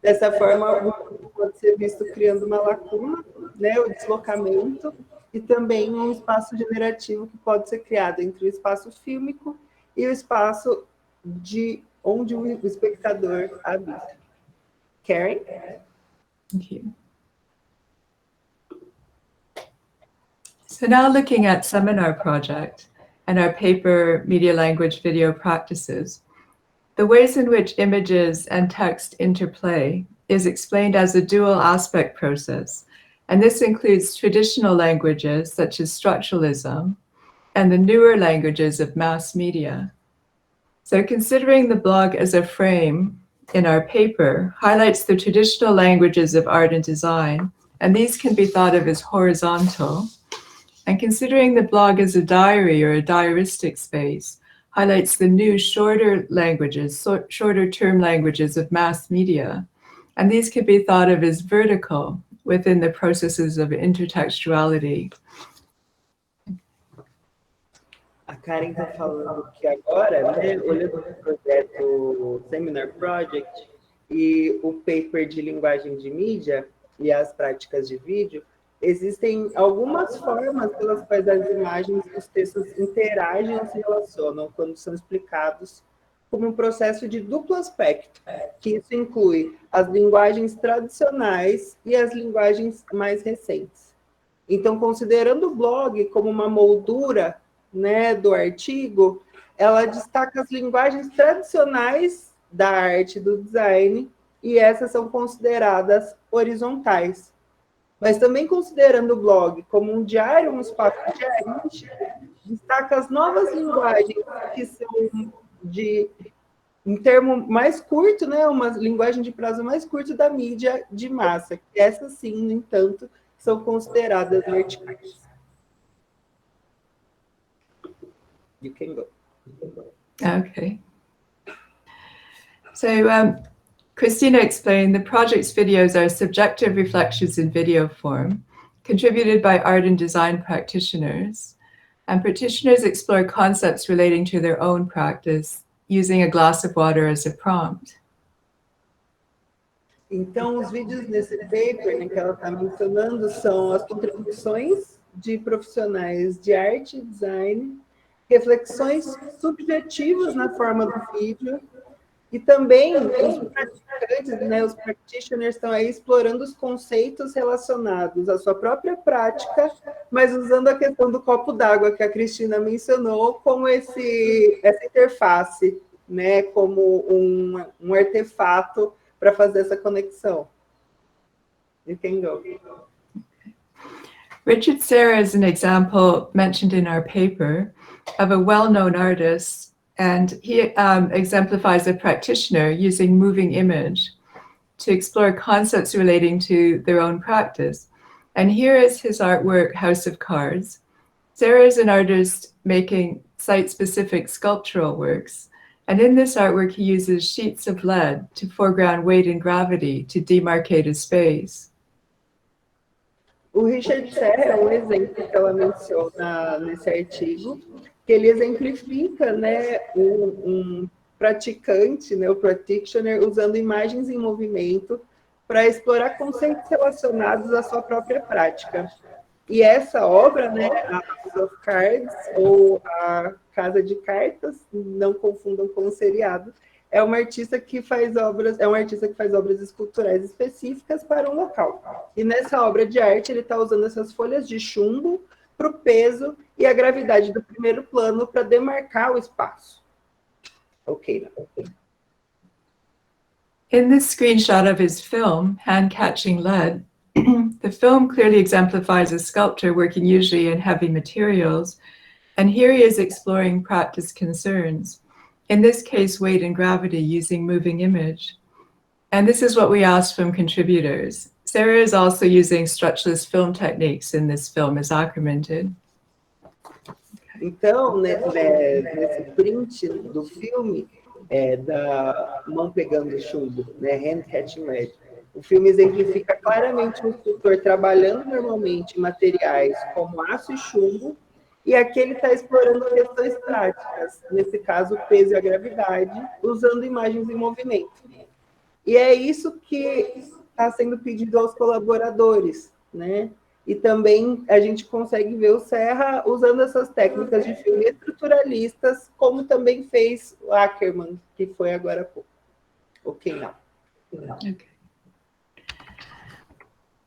Dessa forma, pode ser visto criando uma lacuna, né, o deslocamento, e também um espaço generativo que pode ser criado entre o espaço fílmico e o espaço de onde o espectador habita. Karen? Thank you. So now looking at seminar project and our paper media language video practices, the ways in which images and text interplay is explained as a dual aspect process. And this includes traditional languages such as structuralism and the newer languages of mass media. So considering the blog as a frame in our paper highlights the traditional languages of art and design, and these can be thought of as horizontal. And considering the blog as a diary or a diaristic space highlights the new shorter languages, shorter term languages of mass media. And these can be thought of as vertical within the processes of intertextuality. A Karen está falando que agora, né, olhando o projeto Seminar Project e o paper de linguagem de mídia e as práticas de vídeo, existem algumas formas pelas quais as imagens e os textos interagem ou se relacionam quando são explicados como um processo de duplo aspecto, que isso inclui as linguagens tradicionais e as linguagens mais recentes. Então, considerando o blog como uma moldura, né, do artigo, ela destaca as linguagens tradicionais da arte e do design, e essas são consideradas horizontais. Mas também considerando o blog como um diário, um espaço diarista, destaca as novas linguagens que são em termo mais curto, né, uma linguagem de prazo mais curto da mídia de massa, que essas sim, no entanto, são consideradas verticais. You can go. Okay. So, Christina explained the project's videos are subjective reflections in video form, contributed by art and design practitioners, and practitioners explore concepts relating to their own practice, using a glass of water as a prompt. Então, os vídeos nesse paper, né, que ela está mencionando, são as contribuições de profissionais de arte e design, reflexões subjetivas na forma do vídeo, e também os praticantes, né, os practitioners estão aí explorando os conceitos relacionados à sua própria prática, mas usando a questão do copo d'água que a Cristina mencionou como essa interface, né, como um artefato para fazer essa conexão. You can go. Richard Serra is an example mentioned in our paper of a well-known artist, and he exemplifies a practitioner using moving image to explore concepts relating to their own practice. And here is his artwork, House of Cards. Serra is an artist making site-specific sculptural works. And in this artwork, he uses sheets of lead to foreground weight and gravity to demarcate a space. O Richard Serra é um exemplo que ela menciona nesse artigo, que ele exemplifica, né, um praticante, né, o practitioner, usando imagens em movimento para explorar conceitos relacionados à sua própria prática. E essa obra, né, a House of Cards, ou a Casa de Cartas, não confundam com o seriado, é um artista que faz obras esculturais específicas para um local. E nessa obra de arte, ele está usando essas folhas de chumbo para o peso e a gravidade do primeiro plano para demarcar o espaço. Ok. In this screenshot of his film, Hand Catching Lead, the film clearly exemplifies a sculptor working usually in heavy materials, and here he is exploring practice concerns, in this case, weight and gravity using moving image. And this is what we asked from contributors. Serra is also using structureless film techniques in this film, as Ackerman did. Então, nesse print do filme, da mão pegando chumbo, né, Hand Catching Lead, o filme exemplifica claramente um escultor trabalhando normalmente em materiais como aço e chumbo, e aqui ele está explorando questões práticas, nesse caso, o peso e a gravidade, usando imagens em movimento. E é isso que está sendo pedido aos colaboradores, né? E também a gente consegue ver o Serra usando essas técnicas de filme estruturalistas, como também fez o Ackerman, que foi agora há pouco. Ok, now. Okay.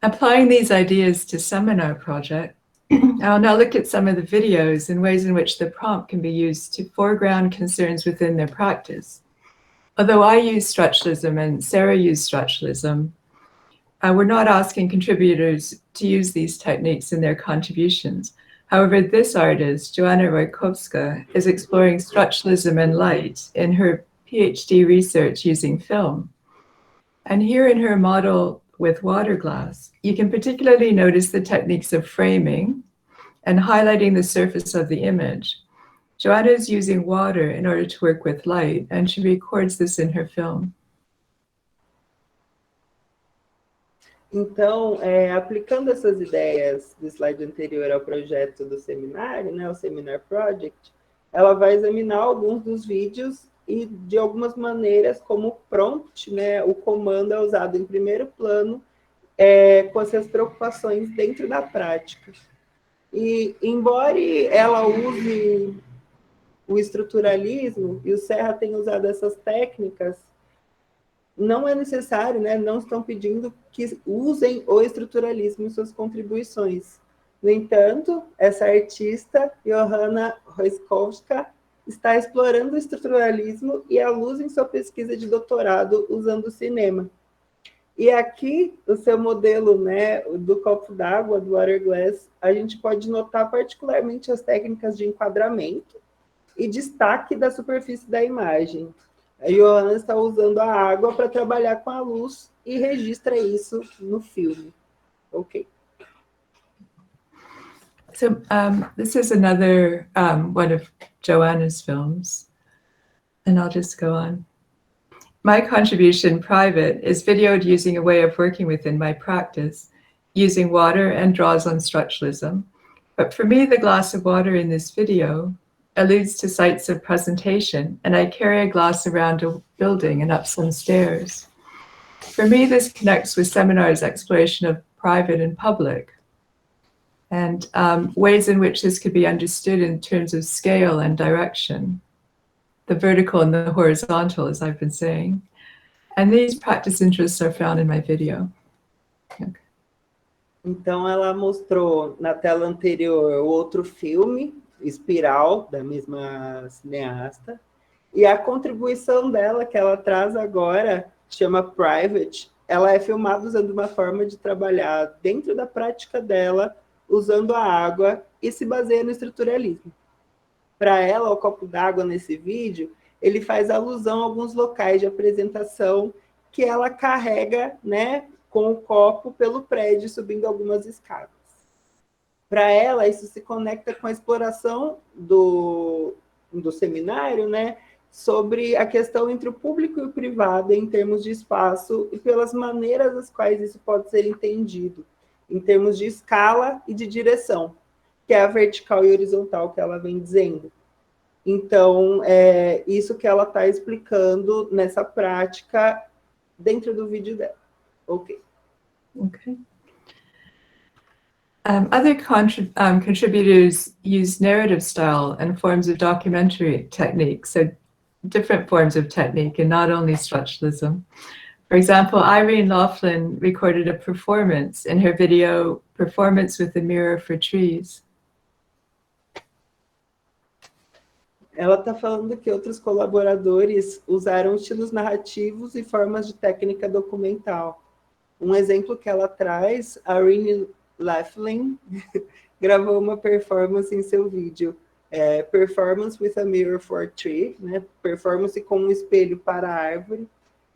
Applying these ideas to Seminar Project, I'll now look at some of the videos and ways in which the prompt can be used to foreground concerns within their practice. Although I use structuralism and Serra used structuralism, we're not asking contributors to use these techniques in their contributions. However, this artist, Joanna Rojkowska, is exploring structuralism and light in her PhD research using film. And here in her model with water glass, you can particularly notice the techniques of framing and highlighting the surface of the image. Joanna is using water in order to work with light, and she records this in her film. Então, aplicando essas ideias do slide anterior ao projeto do seminário, né, o Seminar Project, ela vai examinar alguns dos vídeos e, de algumas maneiras, como prompt, né, o comando é usado em primeiro plano, com essas preocupações dentro da prática. E, embora ela use o estruturalismo, e o Serra tem usado essas técnicas, não é necessário, né, não estão pedindo que usem o estruturalismo em suas contribuições. No entanto, essa artista, Johanna Roiskowska, está explorando o estruturalismo e a luz em sua pesquisa de doutorado usando o cinema. E aqui, o seu modelo, né, do copo d'água, do water glass, a gente pode notar particularmente as técnicas de enquadramento e destaque da superfície da imagem. A Johanna está usando a água para trabalhar com a luz e registra isso no filme. Ok. So this is another one of Joanna's films, and I'll just go on. My contribution, private, is videoed using a way of working within my practice, using water and draws on structuralism. But for me, the glass of water in this video alludes to sites of presentation, and I carry a glass around a building and up some stairs. For me, this connects with seminars' exploration of private and public, and ways in which this could be understood in terms of scale and direction, the vertical and the horizontal, as I've been saying. And these practice interests are found in my video. Okay. Então, ela mostrou na tela anterior o outro filme, Espiral, da mesma cineasta, e a contribuição dela, que ela traz agora, chama Private, ela é filmada usando uma forma de trabalhar dentro da prática dela, usando a água, e se baseia no estruturalismo. Para ela, o copo d'água nesse vídeo, ele faz alusão a alguns locais de apresentação que ela carrega, né, com o copo pelo prédio, subindo algumas escadas. Para ela, isso se conecta com a exploração do seminário, né, sobre a questão entre o público e o privado em termos de espaço e pelas maneiras as quais isso pode ser entendido, em termos de escala e de direção, que é a vertical e horizontal que ela vem dizendo. Então, é isso que ela está explicando nessa prática dentro do vídeo dela. Ok. Okay. Other contributors use narrative style and forms of documentary techniques, so different forms of technique and not only structuralism. For example, Irene Laughlin recorded a performance in her video, Performance with a Mirror for Trees. Ela está falando que outros colaboradores usaram estilos narrativos e formas de técnica documental. Um exemplo que ela traz, a Irene Laughlin gravou uma performance em seu vídeo, Performance with a Mirror for Tree, né? Performance com um espelho para a árvore,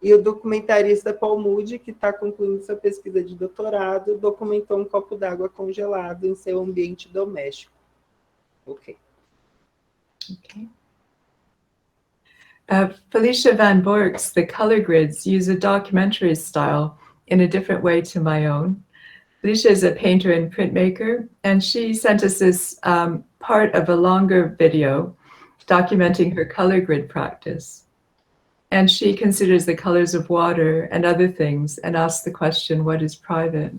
e o documentarista Paul Moody, que está concluindo sua pesquisa de doutorado, documentou um copo d'água congelado em seu ambiente doméstico. Ok. Okay. Felicia Van Borks, the color grids use a documentary style in a different way to my own. Felicia is a painter and printmaker, and she sent us this part of a longer video documenting her color grid practice. And she considers the colors of water and other things and asks the question, what is private?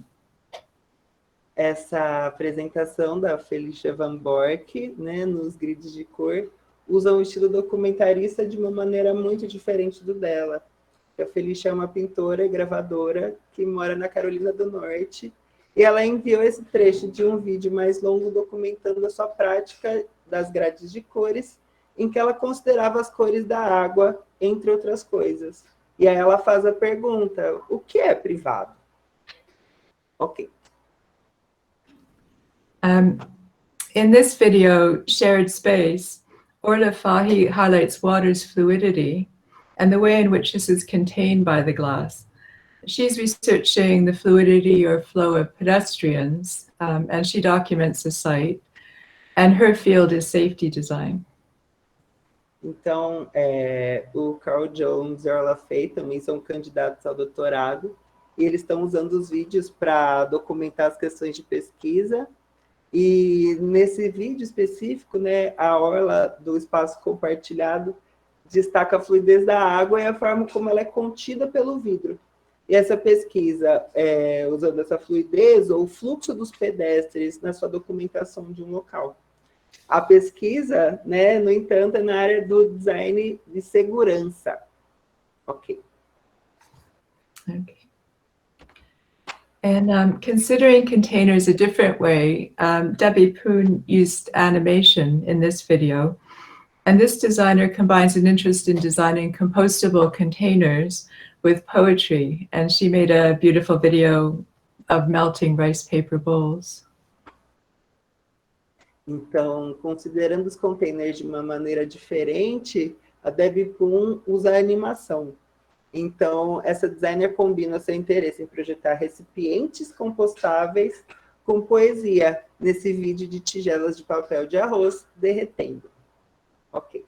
Essa apresentação da Felicia Van Bork, né, nos grids de cor, usa um estilo documentarista de uma maneira muito diferente do dela. A Felicia é uma pintora e gravadora que mora na Carolina do Norte, e ela enviou esse trecho de um vídeo mais longo documentando a sua prática das grades de cores, em que ela considerava as cores da água, entre outras coisas. E aí ela faz a pergunta, o que é privado? Ok. In this video, Shared Space, Orla Fahy highlights water's fluidity and the way in which this is contained by the glass. She's researching the fluidity or flow of pedestrians, and she documents the site, and her field is safety design. Então, o Carl Jones e Orla Fahy também são candidatos ao doutorado, e eles estão usando os vídeos para documentar as questões de pesquisa. E nesse vídeo específico, né, a Orla do espaço compartilhado destaca a fluidez da água e a forma como ela é contida pelo vidro. E essa pesquisa, usando essa fluidez ou o fluxo dos pedestres na sua documentação de um local. A pesquisa, né, no entanto, é na área do design de segurança. Ok. Okay. And considering containers a different way, Debbie Poon used animation in this video. And this designer combines an interest in designing compostable containers with poetry. And she made a beautiful video of melting rice paper bowls. Então, considerando os containers de uma maneira diferente, a Debbie Poon usa a animação. Então, essa designer combina seu interesse em projetar recipientes compostáveis com poesia, nesse vídeo de tigelas de papel de arroz derretendo. Ok.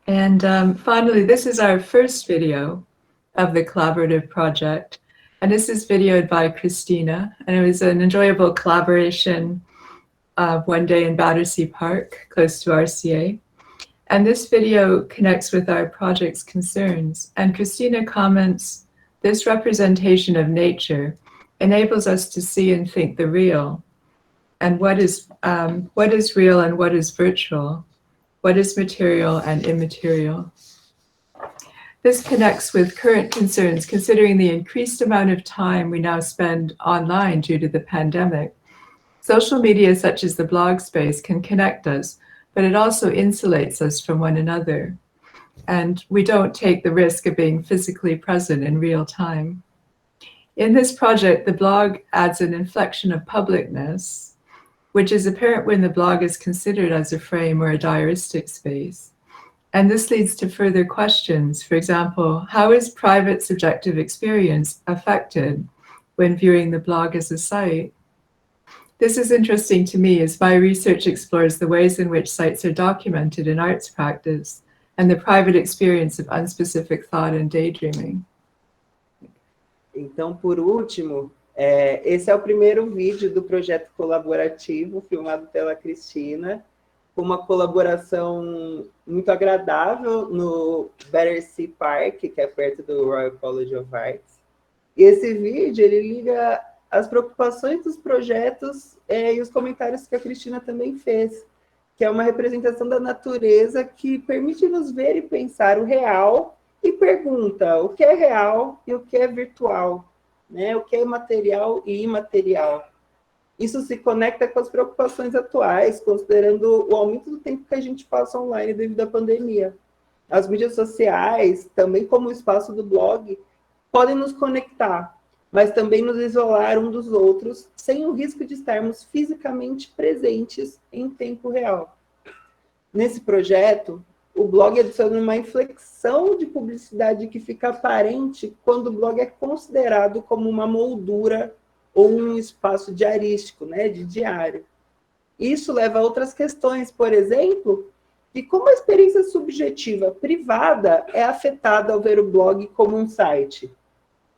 And finally, this is our first video of the collaborative project. And this is videoed by Christina. And it was an enjoyable collaboration one day in Battersea Park, close to RCA. And this video connects with our project's concerns. And Christina comments, this representation of nature enables us to see and think the real. And what is real and what is virtual? What is material and immaterial? This connects with current concerns, considering the increased amount of time we now spend online due to the pandemic. Social media such as the blog space can connect us, but it also insulates us from one another. And we don't take the risk of being physically present in real time. In this project, the blog adds an inflection of publicness, which is apparent when the blog is considered as a frame or a diaristic space. And this leads to further questions. For example, how is private subjective experience affected when viewing the blog as a site? This is interesting to me as my research explores the ways in which sites are documented in arts practice and the private experience of unspecific thought and daydreaming. Então, por último, esse é o primeiro vídeo do projeto colaborativo filmado pela Cristina, com uma colaboração muito agradável no Battersea Park, que é perto do Royal College of Arts. E esse vídeo, ele liga as preocupações dos projetos e os comentários que a Cristina também fez, que é uma representação da natureza que permite nos ver e pensar o real e pergunta o que é real e o que é virtual, né? O que é material e imaterial. Isso se conecta com as preocupações atuais, considerando o aumento do tempo que a gente passa online devido à pandemia. As mídias sociais, também como o espaço do blog, podem nos conectar, mas também nos isolar um dos outros, sem o risco de estarmos fisicamente presentes em tempo real. Nesse projeto, o blog adiciona uma inflexão de publicidade que fica aparente quando o blog é considerado como uma moldura ou um espaço diarístico, né, de diário. Isso leva a outras questões, por exemplo, de como a experiência subjetiva privada é afetada ao ver o blog como um site.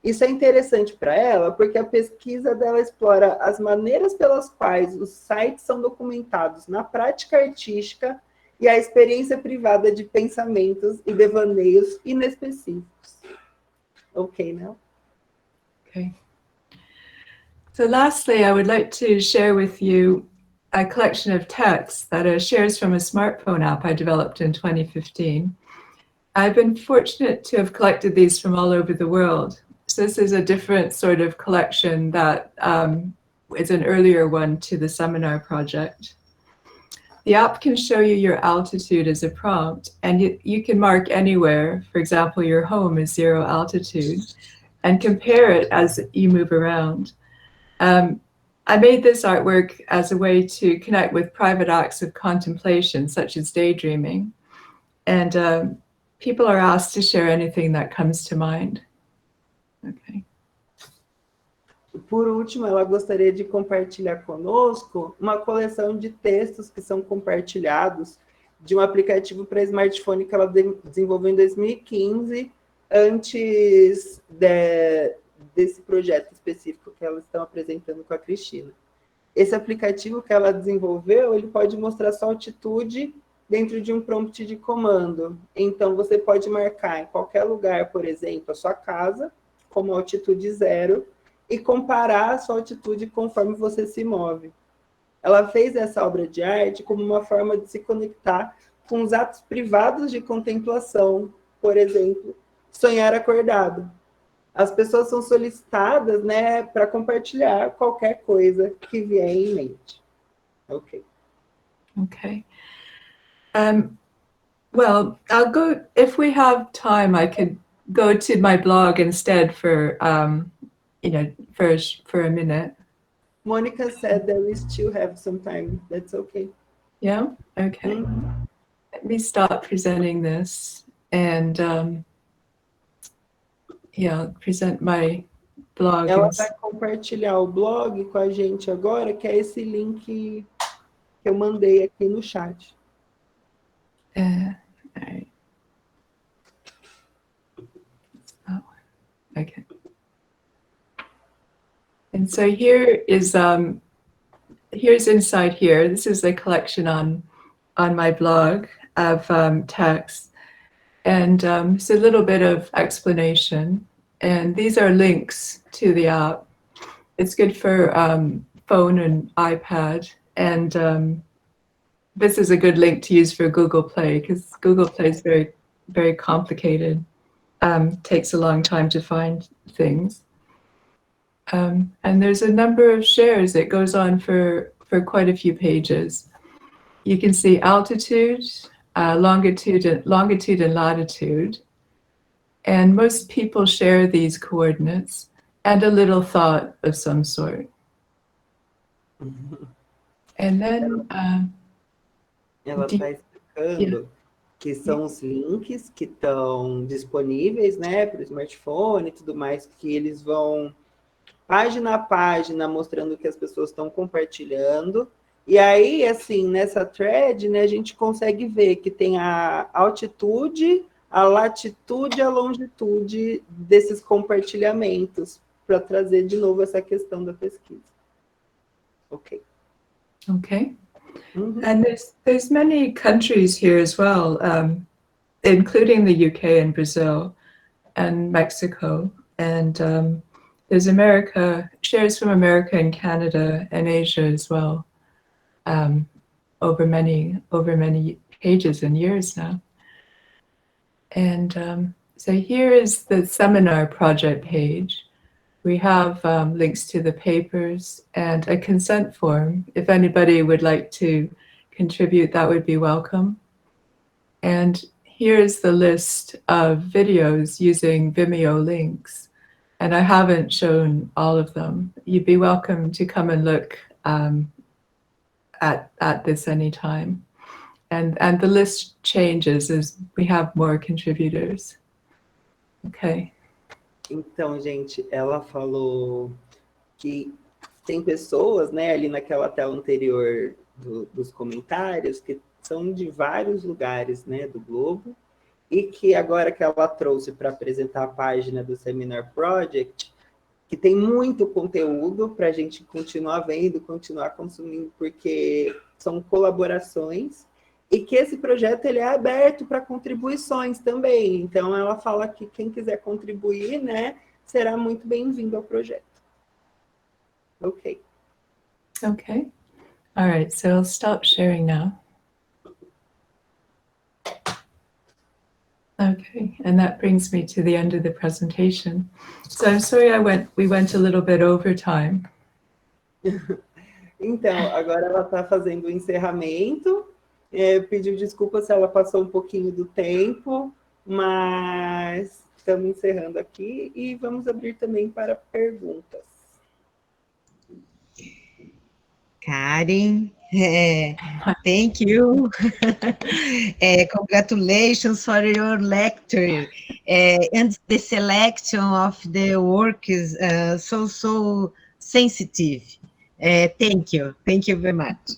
Isso é interessante para ela, porque a pesquisa dela explora as maneiras pelas quais os sites são documentados na prática artística e a experiência privada de pensamentos e devaneios inespecíficos. Ok, now? Okay. So lastly, I would like to share with you a collection of texts that are shares from a smartphone app I developed in 2015. I've been fortunate to have collected these from all over the world. So this is a different sort of collection that is an earlier one to the seminar project. The app can show you your altitude as a prompt, and you can mark anywhere. For example, your home is 0 altitude, and compare it as you move around. I made this artwork as a way to connect with private acts of contemplation, such as daydreaming. And people are asked to share anything that comes to mind. Okay. Por último, ela gostaria de compartilhar conosco uma coleção de textos que são compartilhados de um aplicativo para smartphone que ela desenvolveu em 2015, antes desse projeto específico que elas estão apresentando com a Cristina. Esse aplicativo que ela desenvolveu, ele pode mostrar sua altitude dentro de um prompt de comando. Então, você pode marcar em qualquer lugar, por exemplo, a sua casa, como altitude 0, e comparar a sua altitude conforme você se move. ela fez essa obra de arte como uma forma de se conectar com os atos privados de contemplação, por exemplo, sonhar acordado. As pessoas são solicitadas, né, para compartilhar qualquer coisa que vier em mente. Ok. Okay. Well, I'll go, if we have time, I could go to my blog instead for, you know, for a minute. Monica said that we still have some time. That's okay. Yeah? Okay. Let me start presenting this and, yeah, I'll present my blog. Ela vai compartilhar o blog com a gente agora, que é esse link que eu mandei aqui no chat. All right. Oh, okay. And so here is, here's inside here. This is a collection on my blog of texts. And it's a little bit of explanation. And these are links to the app. It's good for phone and iPad. And this is a good link to use for Google Play, because Google Play is very, very complicated. Takes a long time to find things. And there's a number of shares that goes on for quite a few pages. You can see altitude, longitude and latitude. And most people share these coordinates and a little thought of some sort. And then ela está explicando que são os links que estão disponíveis, né, para o smartphone e tudo mais, que eles vão página a página mostrando o que as pessoas estão compartilhando. E aí, assim, nessa thread, né, a gente consegue ver que tem a altitude, a latitude e a longitude desses compartilhamentos, para trazer de novo essa questão da pesquisa. Ok. Okay. And there's many countries here as well, including the UK and Brazil and Mexico. And there's America, shares from America and Canada and Asia as well, over many pages and years now. And so here is the seminar project page. We have links to the papers and a consent form. If anybody would like to contribute, that would be welcome. And here's the list of videos using Vimeo links. And I haven't shown all of them. You'd be welcome to come and look at this anytime. And the list changes as we have more contributors. Okay. Então, gente, ela falou que tem pessoas, né, ali naquela tela anterior dos comentários, que são de vários lugares, né, do globo, e que agora que ela trouxe para apresentar a página do Seminar Project, que tem muito conteúdo para a gente continuar vendo, continuar consumindo, porque são colaborações, e que esse projeto ele é aberto para contribuições também. Então, ela fala que quem quiser contribuir, né, será muito bem-vindo ao projeto. Ok. Okay. All right, so I'll stop sharing now. Okay, and that brings me to the end of the presentation. So I'm sorry we went a little bit over time. Então, agora ela está fazendo o encerramento. Pediu desculpa se ela passou um pouquinho do tempo, mas estamos encerrando aqui e vamos abrir também para perguntas. Karen, thank you. Congratulations for your lecture. And the selection of the work is so sensitive. Thank you very much.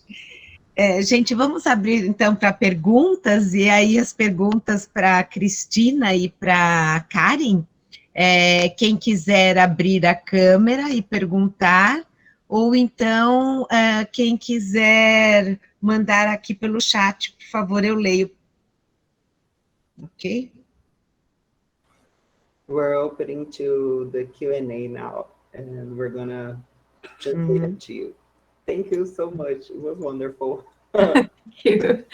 Gente, vamos abrir então para perguntas, e aí as perguntas para a Cristina e para a Karen. Quem quiser abrir a câmera e perguntar, ou então quem quiser mandar aqui pelo chat, por favor, eu leio. Ok? We're opening to the Q&A now, and we're gonna translate it to you. Thank you so much. It was wonderful. Thank you.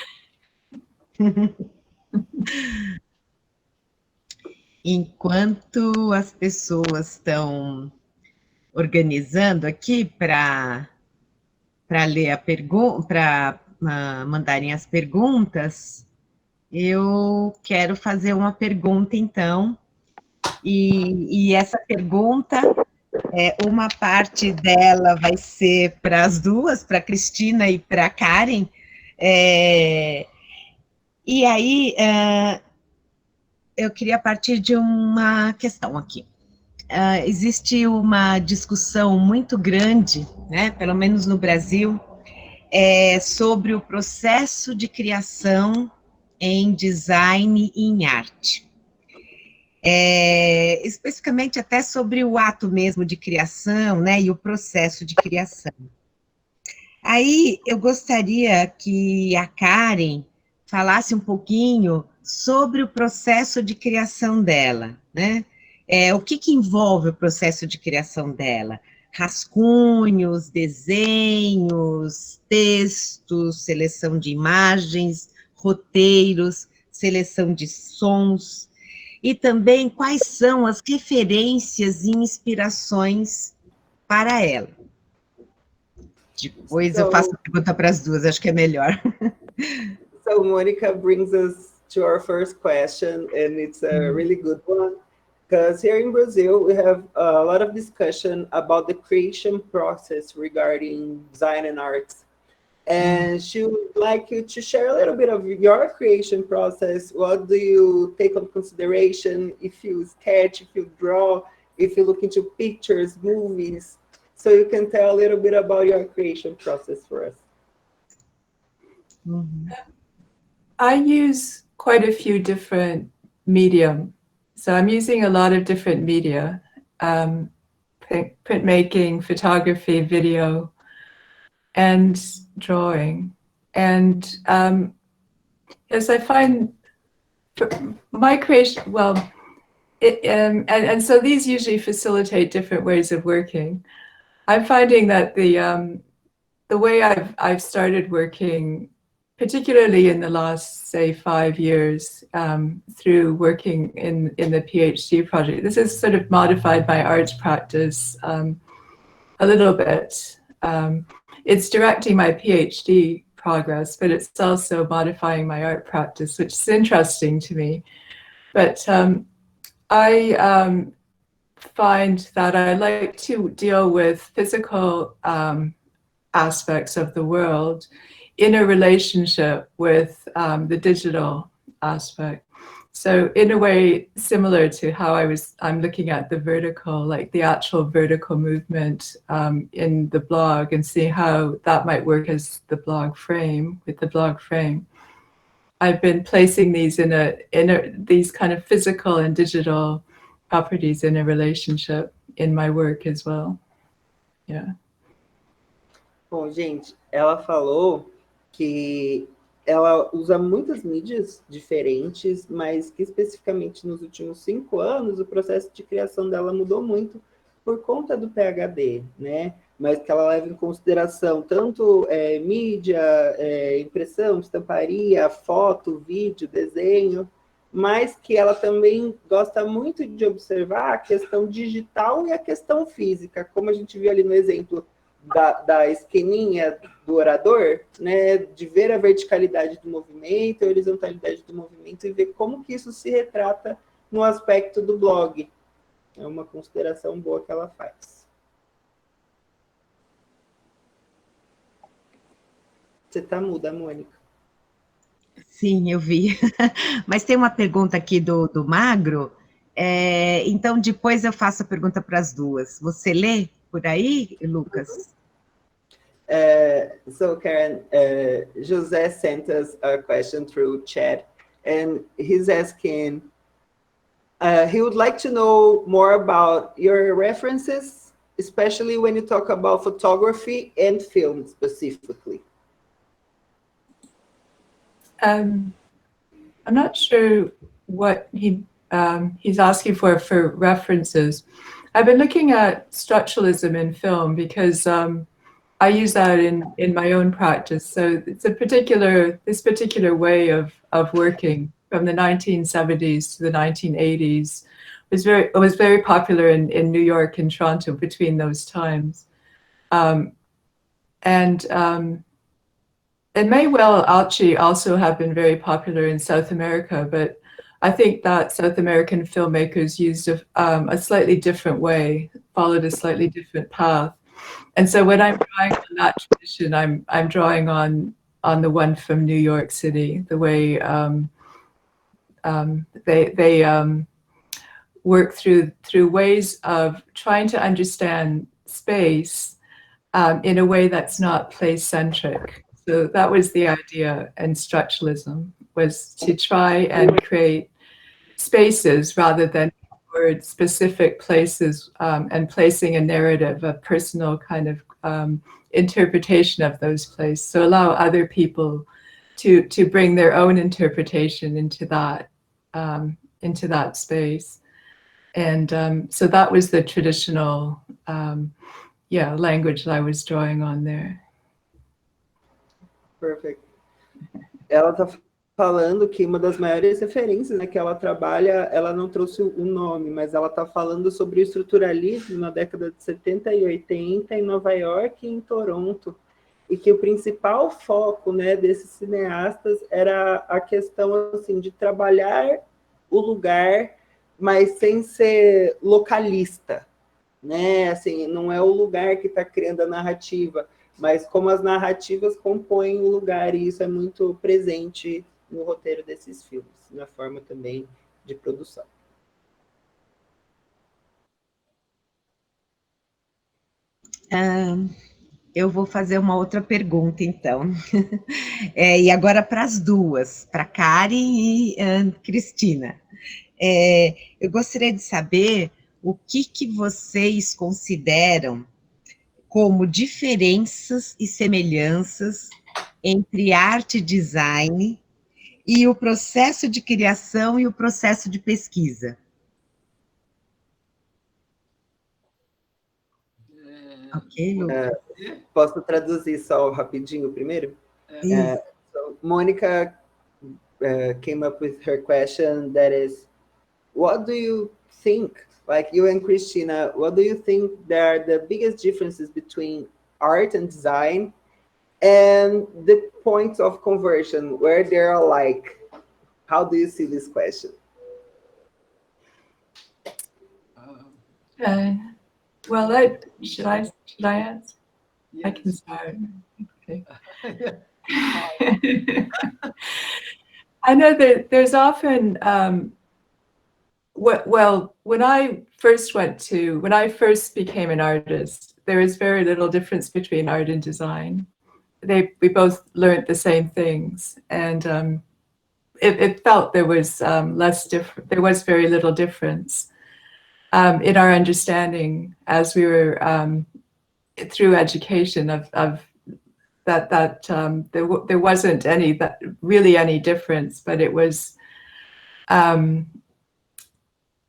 Enquanto as pessoas estão organizando aqui para ler a pergunta, para mandarem as perguntas, eu quero fazer uma pergunta, então, e essa pergunta, uma parte dela vai ser para as duas, para a Cristina e para a Karen, e aí eu queria partir de uma questão aqui. Existe uma discussão muito grande, né, pelo menos no Brasil, sobre o processo de criação em design e em arte. Especificamente até sobre o ato mesmo de criação, né, e o processo de criação. Aí eu gostaria que a Karen falasse um pouquinho sobre o processo de criação dela, né? O que envolve o processo de criação dela? Rascunhos, desenhos, textos, seleção de imagens, roteiros, seleção de sons, e também quais são as referências e inspirações para ela. Depois eu faço a pergunta para as duas, acho que é melhor. So Monica brings us to our first question, and it's a really good one, because here in Brazil, we have a lot of discussion about the creation process regarding design and arts. And she would like you to share a little bit of your creation process. What do you take into consideration if you sketch, if you draw, if you look into pictures, movies? So you can tell a little bit about your creation process for us. I use quite a few different medium. So I'm using a lot of different media, printmaking, photography, video, and drawing. And as I find my creation, well, and so these usually facilitate different ways of working. I'm finding that the way I've started working, particularly in the last, say, 5 years, through working in the PhD project, this has sort of modified my arts practice a little bit. It's directing my PhD progress, but it's also modifying my art practice, which is interesting to me. But I find that I like to deal with physical aspects of the world in a relationship with the digital aspect. So in a way similar to how I'm looking at the vertical, like the actual vertical movement in the blog, and see how that might work as the blog frame, with the blog frame. I've been placing these these kind of physical and digital properties in a relationship in my work as well. Yeah. Bom, gente, ela falou que ela usa muitas mídias diferentes, mas que especificamente nos últimos 5 anos o processo de criação dela mudou muito por conta do PhD, né? Mas que ela leva em consideração tanto mídia, impressão, estamparia, foto, vídeo, desenho, mas que ela também gosta muito de observar a questão digital e a questão física, como a gente viu ali no exemplo da esquininha do orador, né, de ver a verticalidade do movimento, a horizontalidade do movimento e ver como que isso se retrata no aspecto do blog. É uma consideração boa que ela faz. Você está muda, Mônica. Sim, eu vi. Mas tem uma pergunta aqui do Magro, então depois eu faço a pergunta para as duas. Você lê por aí, Lucas? So Karen, José sent us a question through chat, and he's asking, he would like to know more about your references, especially when you talk about photography and film specifically. I'm not sure what he's asking for references. I've been looking at structuralism in film because use that in my own practice. So it's this particular way of working from the 1970s to the 1980s was very popular in New York and Toronto between those times. It may well actually also have been very popular in South America, but I think that South American filmmakers used a slightly different way, followed a slightly different path. And so when I'm drawing on that tradition, I'm drawing on the one from New York City, the way they work through ways of trying to understand space in a way that's not place-centric. So that was the idea in structuralism, was to try and create spaces rather than specific places and placing a narrative, a personal kind of interpretation of those places. So allow other people to bring their own interpretation into that space. And so that was the traditional language that I was drawing on there. Perfect. Ela está falando que uma das maiores referências, né, que ela trabalha, ela não trouxe o nome, mas ela está falando sobre o estruturalismo na década de 70 e 80 em Nova York e em Toronto, e que o principal foco, né, desses cineastas era a questão assim, de trabalhar o lugar, mas sem ser localista, né? Assim, não é o lugar que está criando a narrativa, mas como as narrativas compõem o lugar, e isso é muito presente no roteiro desses filmes, na forma também de produção. Eu vou fazer uma outra pergunta, então. E agora para as duas, para Karen e Cristina. Eu gostaria de saber o que vocês consideram como diferenças e semelhanças entre arte e design e o processo de criação e o processo de pesquisa. Ok, Lucas? Posso traduzir só rapidinho primeiro? So Monica came up with her question that is, what do you think, like you and Christina, what do you think are the biggest differences between art and design and the points of conversion where they're alike? How do you see this question? Well, should I answer? Yes. I can start. Okay. I know that there's often, when I first became an artist, there was very little difference between art and design. We both learned the same things, and it felt there was there was very little difference in our understanding as we were through education of that there wasn't really any difference, but it was and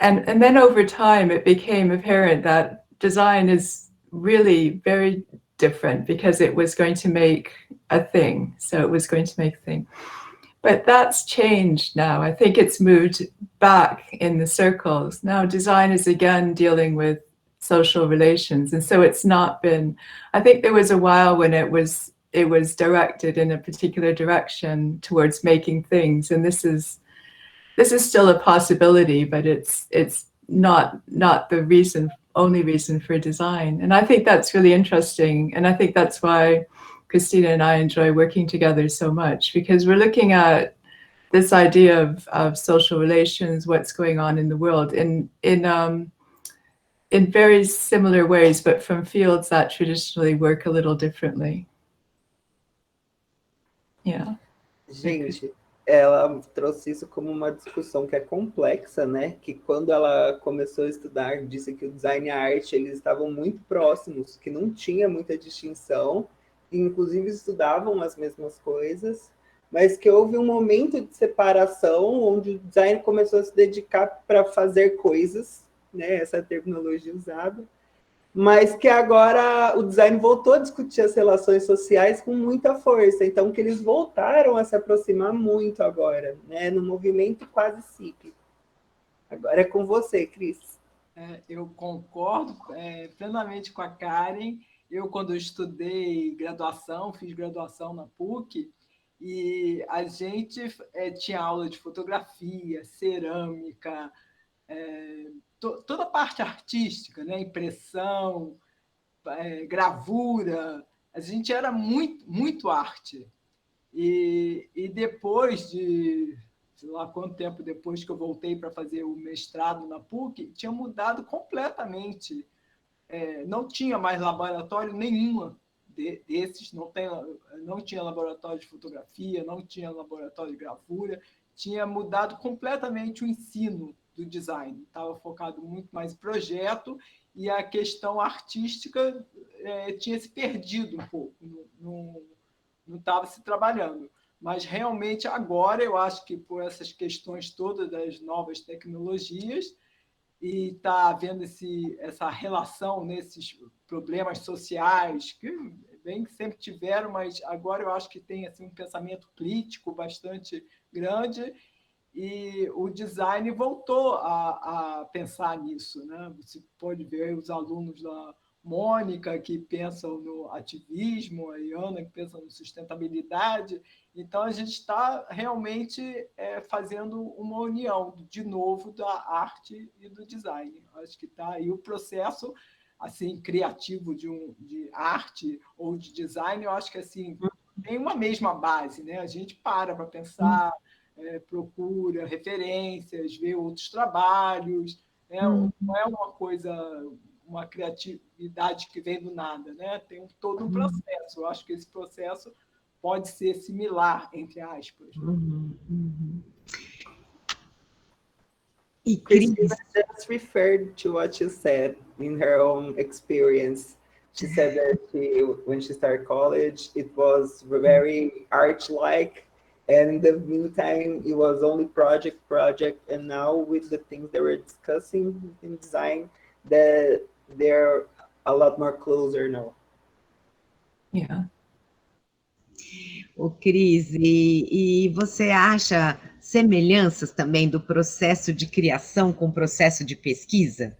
then over time it became apparent that design is really very different because it was going to make a thing. So it was going to make a thing. But that's changed now. I think it's moved back in the circles. Now design is again dealing with social relations. And so it's not been, I think there was a while when it was directed in a particular direction towards making things. And this is still a possibility, but it's not the only reason for design. And I think that's really interesting. And I think that's why Christina and I enjoy working together so much, because we're looking at this idea of social relations, what's going on in the world in very similar ways, but from fields that traditionally work a little differently. Yeah. Gente, ela trouxe isso como uma discussão que é complexa, né? Que quando ela começou a estudar, disse que o design e a arte eles estavam muito próximos, que não tinha muita distinção, inclusive estudavam as mesmas coisas, mas que houve um momento de separação onde o design começou a se dedicar para fazer coisas, né? Essa terminologia usada, mas que agora o design voltou a discutir as relações sociais com muita força, então que eles voltaram a se aproximar muito agora, né, no movimento quase cíclico. Agora é com você, Cris. Eu concordo plenamente com a Karen. Eu, quando eu estudei graduação, fiz graduação na PUC, e a gente tinha aula de fotografia, cerâmica, toda a parte artística, né? Impressão, gravura. A gente era muito, muito arte. E depois de, sei lá quanto tempo depois que eu voltei para fazer o mestrado na PUC, tinha mudado completamente. Não tinha mais laboratório nenhuma desses, não tinha laboratório de fotografia, não tinha laboratório de gravura, tinha mudado completamente o ensino do design, estava focado muito mais em projeto, e a questão artística tinha se perdido um pouco, não estava se trabalhando. Mas realmente agora eu acho que por essas questões todas das novas tecnologias, e está havendo essa relação nesses problemas sociais, que bem que sempre tiveram, mas agora eu acho que tem assim, um pensamento crítico bastante grande, e o design voltou a pensar nisso, né? Você pode ver os alunos da Mônica, que pensam no ativismo, a Iana, que pensa no sustentabilidade. Então, a gente está realmente fazendo uma união, de novo, da arte e do design. Acho que está aí o processo assim, criativo de arte ou de design, eu acho que assim, tem uma mesma base, né? A gente para pensar, procura referências, vê outros trabalhos, né? Não é uma coisa, uma criatividade que vem do nada, né? Tem todo um processo. Eu acho que esse processo pode ser similar, entre aspas. E Cristina just referred to what you said in her own experience. She said that when she started college, it was very art-like, and in the meantime, it was only project, and now with the things that we're discussing in design, that they're a lot more closer now. Yeah. Cris, e você acha semelhanças também do processo de criação com o processo de pesquisa?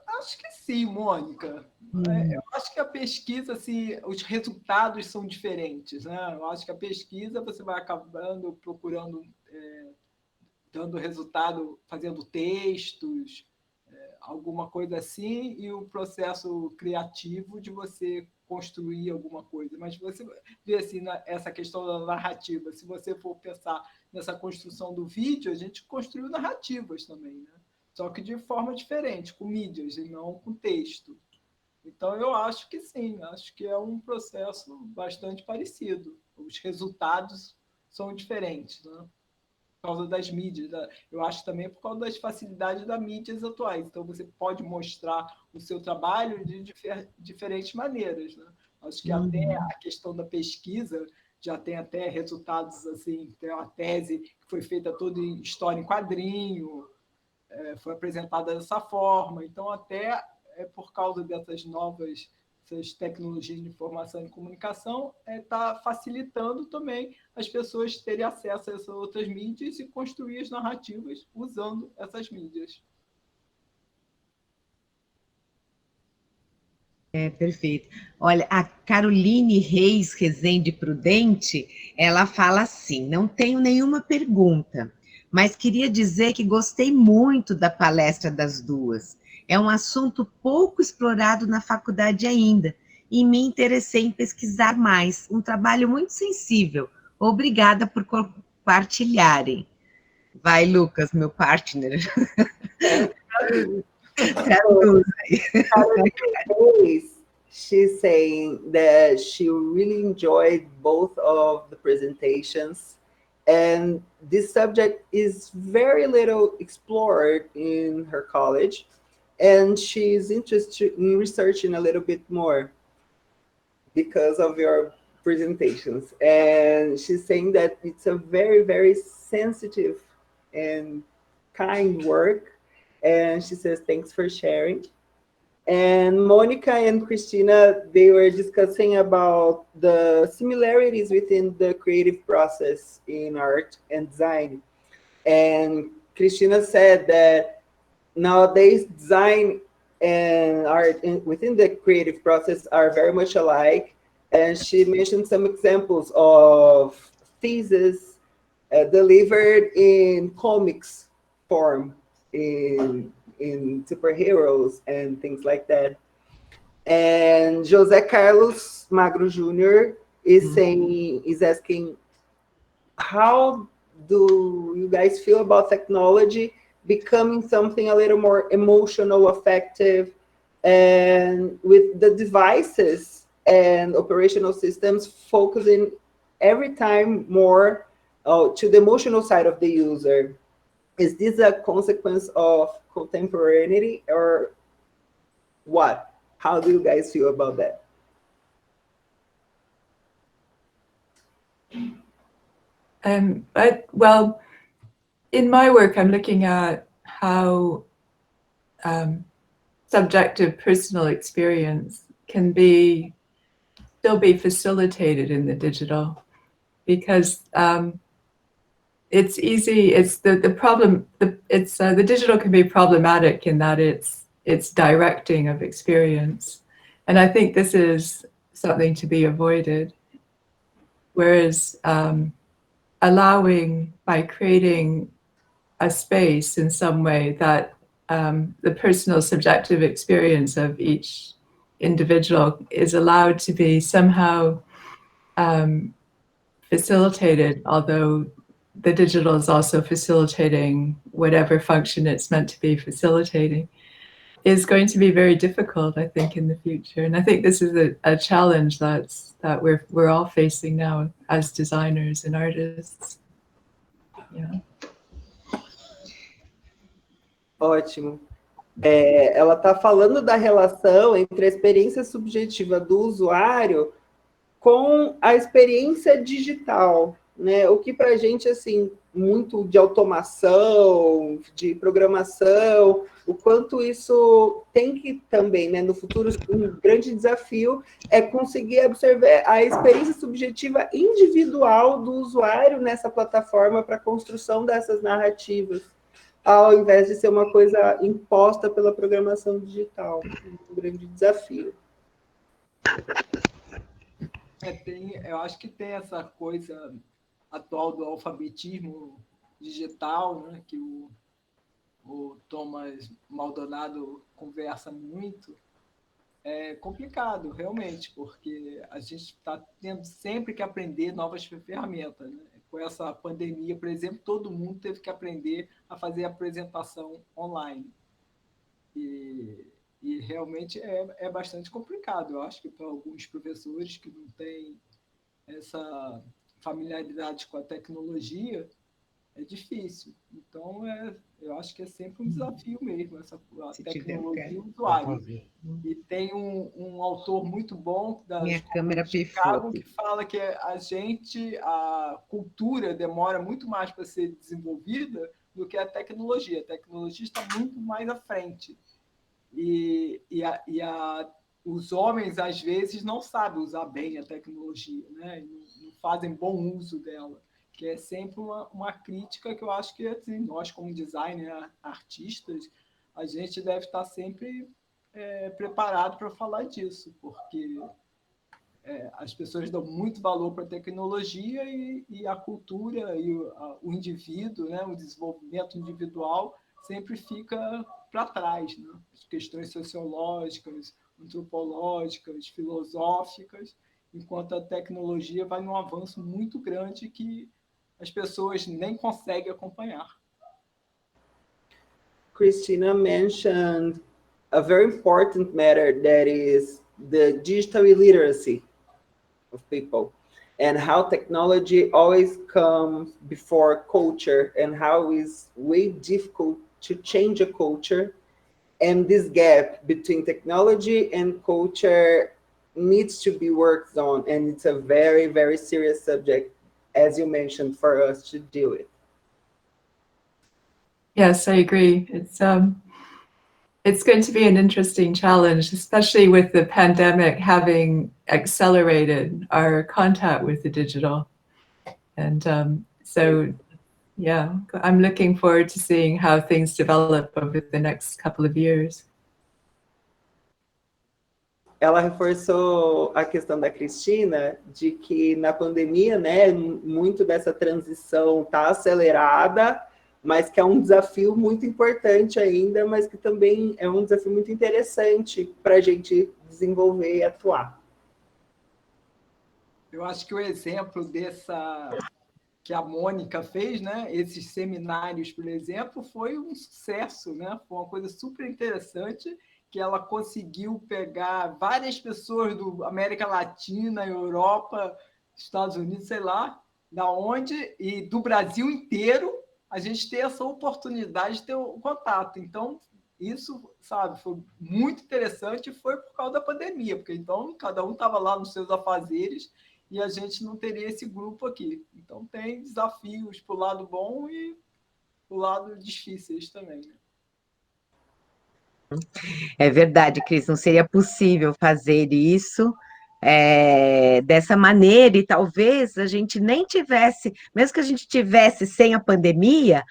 Acho que sim, Mônica. Eu acho que a pesquisa, assim, os resultados são diferentes, né? Eu acho que a pesquisa você vai acabando procurando, dando resultado, fazendo textos, alguma coisa assim, e o processo criativo de você construir alguma coisa. Mas você vê assim, essa questão da narrativa. Se você for pensar nessa construção do vídeo, a gente construiu narrativas também, né? Só que de forma diferente, com mídias e não com texto. Então, eu acho que sim, acho que é um processo bastante parecido. Os resultados são diferentes, né? Por causa das mídias. Eu acho também por causa das facilidades das mídias atuais. Então, você pode mostrar o seu trabalho de diferentes maneiras, né? Acho que até a questão da pesquisa já tem até resultados, assim, tem uma tese que foi feita toda em história em quadrinho, foi apresentada dessa forma. Então, até por causa dessas novas essas tecnologias de informação e comunicação, está facilitando também as pessoas terem acesso a essas outras mídias e construir as narrativas usando essas mídias. Perfeito. Olha, a Caroline Reis Rezende Prudente, ela fala assim, não tenho nenhuma pergunta, mas queria dizer que gostei muito da palestra das duas. É um assunto pouco explorado na faculdade ainda, e me interessei em pesquisar mais. Um trabalho muito sensível. Obrigada por compartilharem. Vai, Lucas, meu partner. She's saying that she really enjoyed both of the presentations, and this subject is very little explored in her college, and she's interested in researching a little bit more because of your presentations. And she's saying that it's a very, very sensitive and kind work, and she says, thanks for sharing. And Monica and Christina, they were discussing about the similarities within the creative process in art and design. And Christina said that nowadays design and art within the creative process are very much alike. And she mentioned some examples of theses delivered in comics form, in superheroes and things like that. And José Carlos Magro Jr. is asking, how do you guys feel about technology becoming something a little more emotional, affective, and with the devices and operational systems focusing every time more to the emotional side of the user? Is this a consequence of contemporaneity or what? How do you guys feel about that? Well, in my work, I'm looking at how subjective personal experience can still be facilitated in the digital, because it's easy. It's the problem. The digital can be problematic in that it's directing of experience, and I think this is something to be avoided. Whereas allowing, by creating a space in some way that the personal subjective experience of each individual is allowed to be somehow facilitated, although the digital is also facilitating whatever function it's meant to be facilitating, is going to be very difficult, I think, in the future. And I think this is a challenge that we're all facing now as designers and artists. Yeah. Ótimo. Ela está falando da relação entre a experiência subjetiva do usuário com a experiência digital, né? O que para a gente, assim, muito de automação, de programação, o quanto isso tem que também, né, no futuro, um grande desafio é conseguir absorver a experiência subjetiva individual do usuário nessa plataforma para a construção dessas narrativas, ao invés de ser uma coisa imposta pela programação digital. Um grande desafio. Eu acho que tem essa coisa atual do alfabetismo digital, né, que o Thomas Maldonado conversa muito. É complicado, realmente, porque a gente está tendo sempre que aprender novas ferramentas, né? Com essa pandemia, por exemplo, todo mundo teve que aprender a fazer apresentação online. E realmente é bastante complicado. Eu acho que para alguns professores que não têm essa familiaridade com a tecnologia, é difícil. Então, eu acho que é sempre um desafio mesmo, a tecnologia e o usuário. E tem um autor muito bom da Chicago que fala que a cultura demora muito mais para ser desenvolvida do que a tecnologia. A tecnologia está muito mais à frente. Os homens, às vezes, não sabem usar bem a tecnologia, né? Não fazem bom uso dela, que é sempre uma crítica que eu acho que, assim, nós, como designer, artistas, a gente deve estar sempre preparado para falar disso, porque as pessoas dão muito valor para a tecnologia e a cultura e o indivíduo, né? O desenvolvimento individual sempre fica para trás, né? As questões sociológicas, antropológicas, filosóficas, enquanto a tecnologia vai num avanço muito grande que as pessoas nem conseguem acompanhar. Christina mentioned a very important matter, that is the digital illiteracy of people, and how technology always comes before culture, and how it's way difficult to change a culture. And this gap between technology and culture needs to be worked on. And it's a very, very serious subject, as you mentioned, for us to deal with. Yes, I agree. It's it's going to be an interesting challenge, especially with the pandemic having accelerated our contact with the digital. And so, yeah, I'm looking forward to seeing how things develop over the next couple of years. Ela reforçou a questão da Cristina, de que na pandemia, né, muito dessa transição está acelerada, mas que é um desafio muito importante ainda, mas que também é um desafio muito interessante para a gente desenvolver e atuar. Eu acho que o exemplo que a Mônica fez, né, esses seminários, por exemplo, foi um sucesso, né? Foi uma coisa super interessante, que ela conseguiu pegar várias pessoas do América Latina, Europa, Estados Unidos, sei lá, da onde, e do Brasil inteiro, a gente ter essa oportunidade de ter o contato. Então, isso, sabe, foi muito interessante e foi por causa da pandemia, porque então cada um estava lá nos seus afazeres e a gente não teria esse grupo aqui. Então, tem desafios para o lado bom e para o lado difíceis também, né? É verdade, Cris, não seria possível fazer isso dessa maneira, e talvez a gente nem tivesse, mesmo que a gente tivesse sem a pandemia,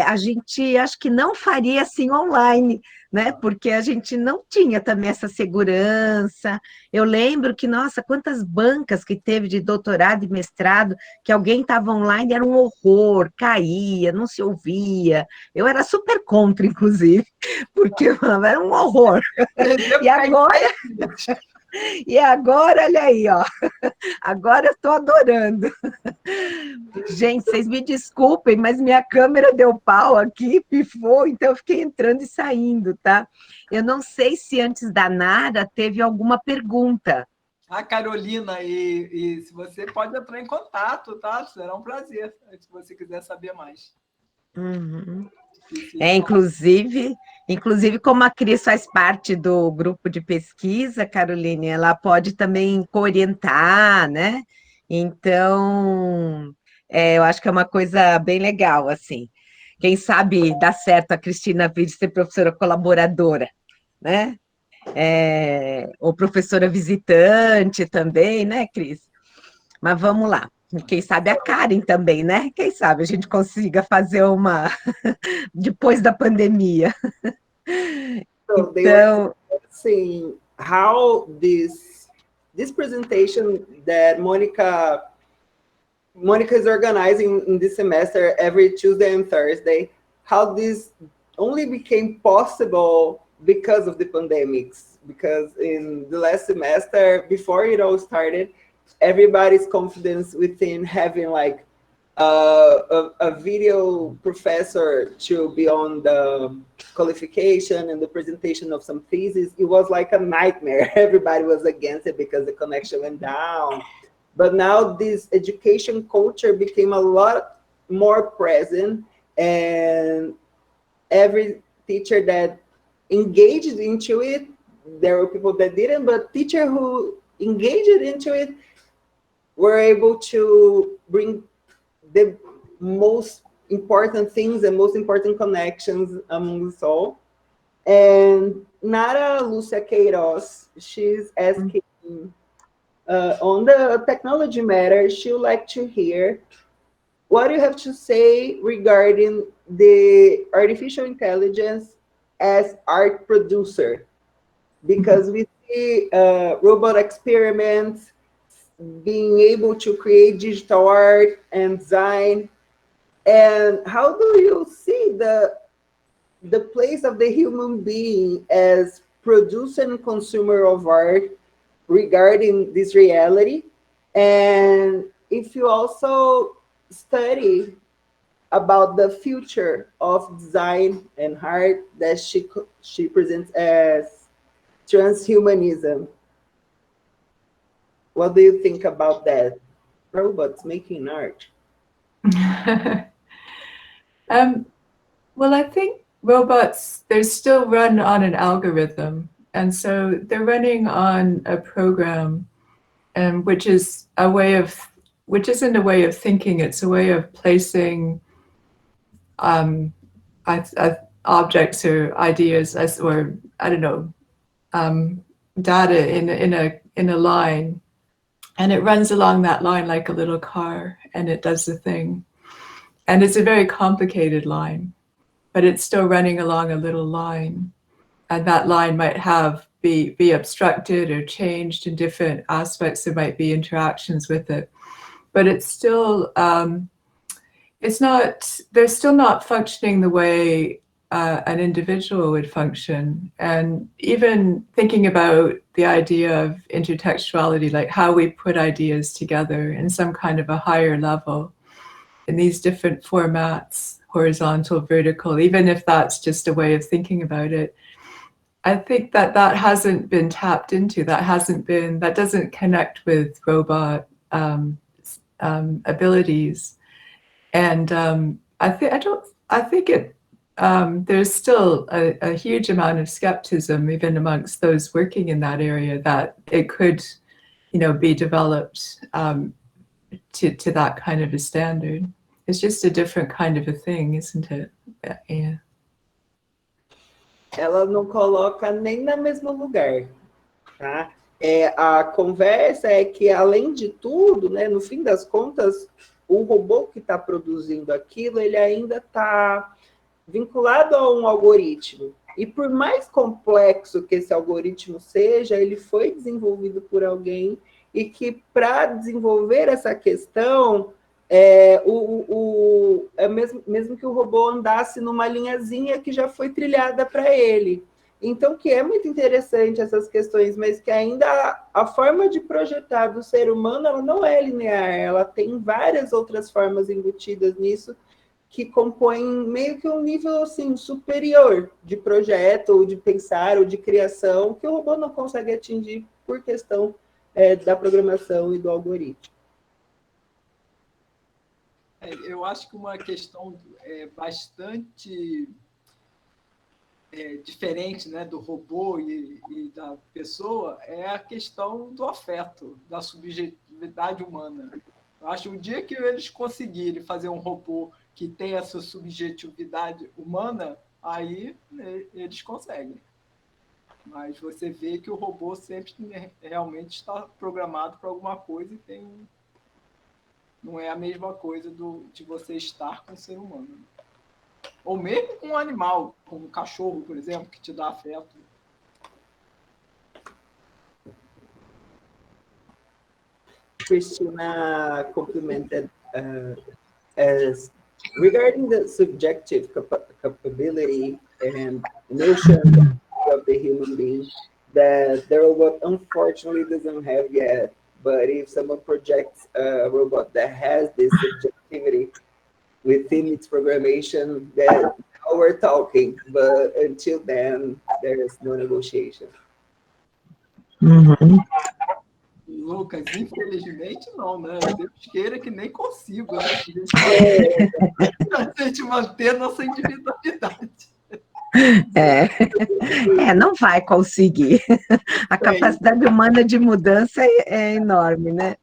a gente acho que não faria assim online, né? Porque a gente não tinha também essa segurança. Eu lembro que, nossa, quantas bancas que teve de doutorado e mestrado, que alguém estava online, era um horror, caía, não se ouvia. Eu era super contra, inclusive, porque era um horror. E agora, olha aí, ó. Agora eu estou adorando. Gente, vocês me desculpem, mas minha câmera deu pau aqui, pifou, então eu fiquei entrando e saindo, tá? Eu não sei se antes da Nara teve alguma pergunta. Carolina, e se você pode entrar em contato, tá? Será um prazer, se você quiser saber mais. Uhum. Inclusive, como a Cris faz parte do grupo de pesquisa, Caroline, ela pode também orientar, né? Então, eu acho que é uma coisa bem legal, assim. Quem sabe dá certo a Cristina vir ser professora colaboradora, né? Ou professora visitante também, né, Cris? Mas vamos lá. Quem sabe a Karen também, né? Quem sabe a gente consiga fazer uma depois da pandemia. So they were saying how this presentation that Monica is organizing in this semester every Tuesday and Thursday, how this only became possible because of the pandemics. Because in the last semester, before it all started, everybody's confidence within having like a video professor to be on the qualification and the presentation of some thesis, it was like a nightmare. Everybody was against it because the connection went down. But now this education culture became a lot more present, and every teacher that engaged into it, there were people that didn't, but teachers who engaged into it were able to bring the most important things and most important connections among us all. And Nara Lúcia Queiroz, she's asking, on the technology matter, she would like to hear what you have to say regarding the artificial intelligence as art producer. Because we see robot experiments, being able to create digital art and design. And how do you see the place of the human being as producer and consumer of art regarding this reality? And if you also study about the future of design and art that she presents as transhumanism. What do you think about that? Robots making art? Well, I think robots, they're still run on an algorithm. And so they're running on a program, which isn't a way of thinking, it's a way of placing a objects or ideas as, or I don't know, data in a line, and it runs along that line like a little car, and it does the thing. And it's a very complicated line, but it's still running along a little line. And that line might be obstructed or changed in different aspects. There might be interactions with it, but it's still, they're still not functioning the way an individual would function. And even thinking about the idea of intertextuality, like how we put ideas together in some kind of a higher level in these different formats, horizontal, vertical, even if that's just a way of thinking about it, I think that hasn't been tapped into, that doesn't connect with robot abilities. And I think there's still a huge amount of skepticism even amongst those working in that area that it could, be developed to that kind of a standard. It's just a different kind of a thing, isn't it? Yeah. Ela não coloca nem no mesmo lugar, tá? A conversa é que, além de tudo, né, no fim das contas, o robô que está produzindo aquilo, ele ainda está vinculado a um algoritmo. E por mais complexo que esse algoritmo seja, ele foi desenvolvido por alguém e que, para desenvolver essa questão, mesmo que o robô andasse numa linhazinha que já foi trilhada para ele. Então, que é muito interessante essas questões, mas que ainda a forma de projetar do ser humano, ela não é linear, ela tem várias outras formas embutidas nisso, que compõem meio que um nível assim, superior de projeto, ou de pensar, ou de criação, que o robô não consegue atingir por questão da programação e do algoritmo. Eu acho que uma questão bastante diferente, né, do robô e da pessoa é a questão do afeto, da subjetividade humana. Eu acho que o dia que eles conseguirem fazer um robô que tem essa subjetividade humana, aí eles conseguem. Mas você vê que o robô sempre realmente está programado para alguma coisa e não é a mesma coisa de você estar com o ser humano. Ou mesmo com um animal, como um cachorro, por exemplo, que te dá afeto. Cristina complimented as regarding the subjective capability and notion of the human being that the robot unfortunately doesn't have yet. But if someone projects a robot that has this subjectivity within its programmation, then now we're talking. But until then, there's no negotiation. Uhum. Lucas, infelizmente não, né? Deus queira que nem consigo, né? A gente manter nossa individualidade. Não vai conseguir. A capacidade humana de mudança é enorme, né?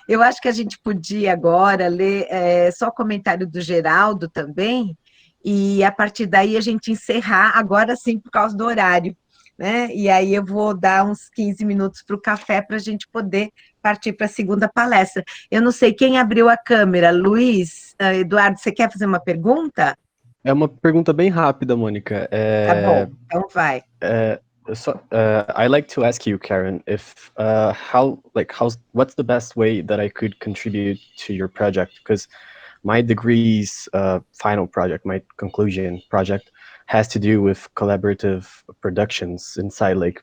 Eu acho que a gente podia agora ler só o comentário do Geraldo também, e a partir daí a gente encerrar, agora sim, por causa do horário, né? E aí eu vou dar uns 15 minutos para o café para a gente poder partir para a segunda palestra. Eu não sei quem abriu a câmera, Luiz, Eduardo, você quer fazer uma pergunta? É uma pergunta bem rápida, Mônica. Tá bom, então vai. I like to ask you, Karen, if what's the best way that I could contribute to your project? Because my degree's final project, my conclusion project, has to do with collaborative productions inside like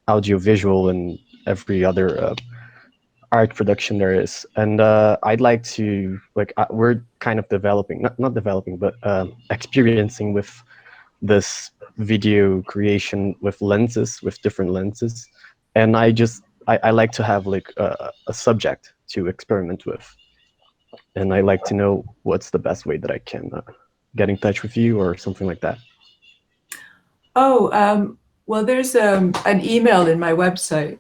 audiovisual and every other art production there is. And I'd like to, we're kind of developing, not developing, but experiencing with this video creation with lenses, with different lenses. And I like to have like a subject to experiment with. And I like to know what's the best way that I can get in touch with you or something like that. Well, there's an email in my website,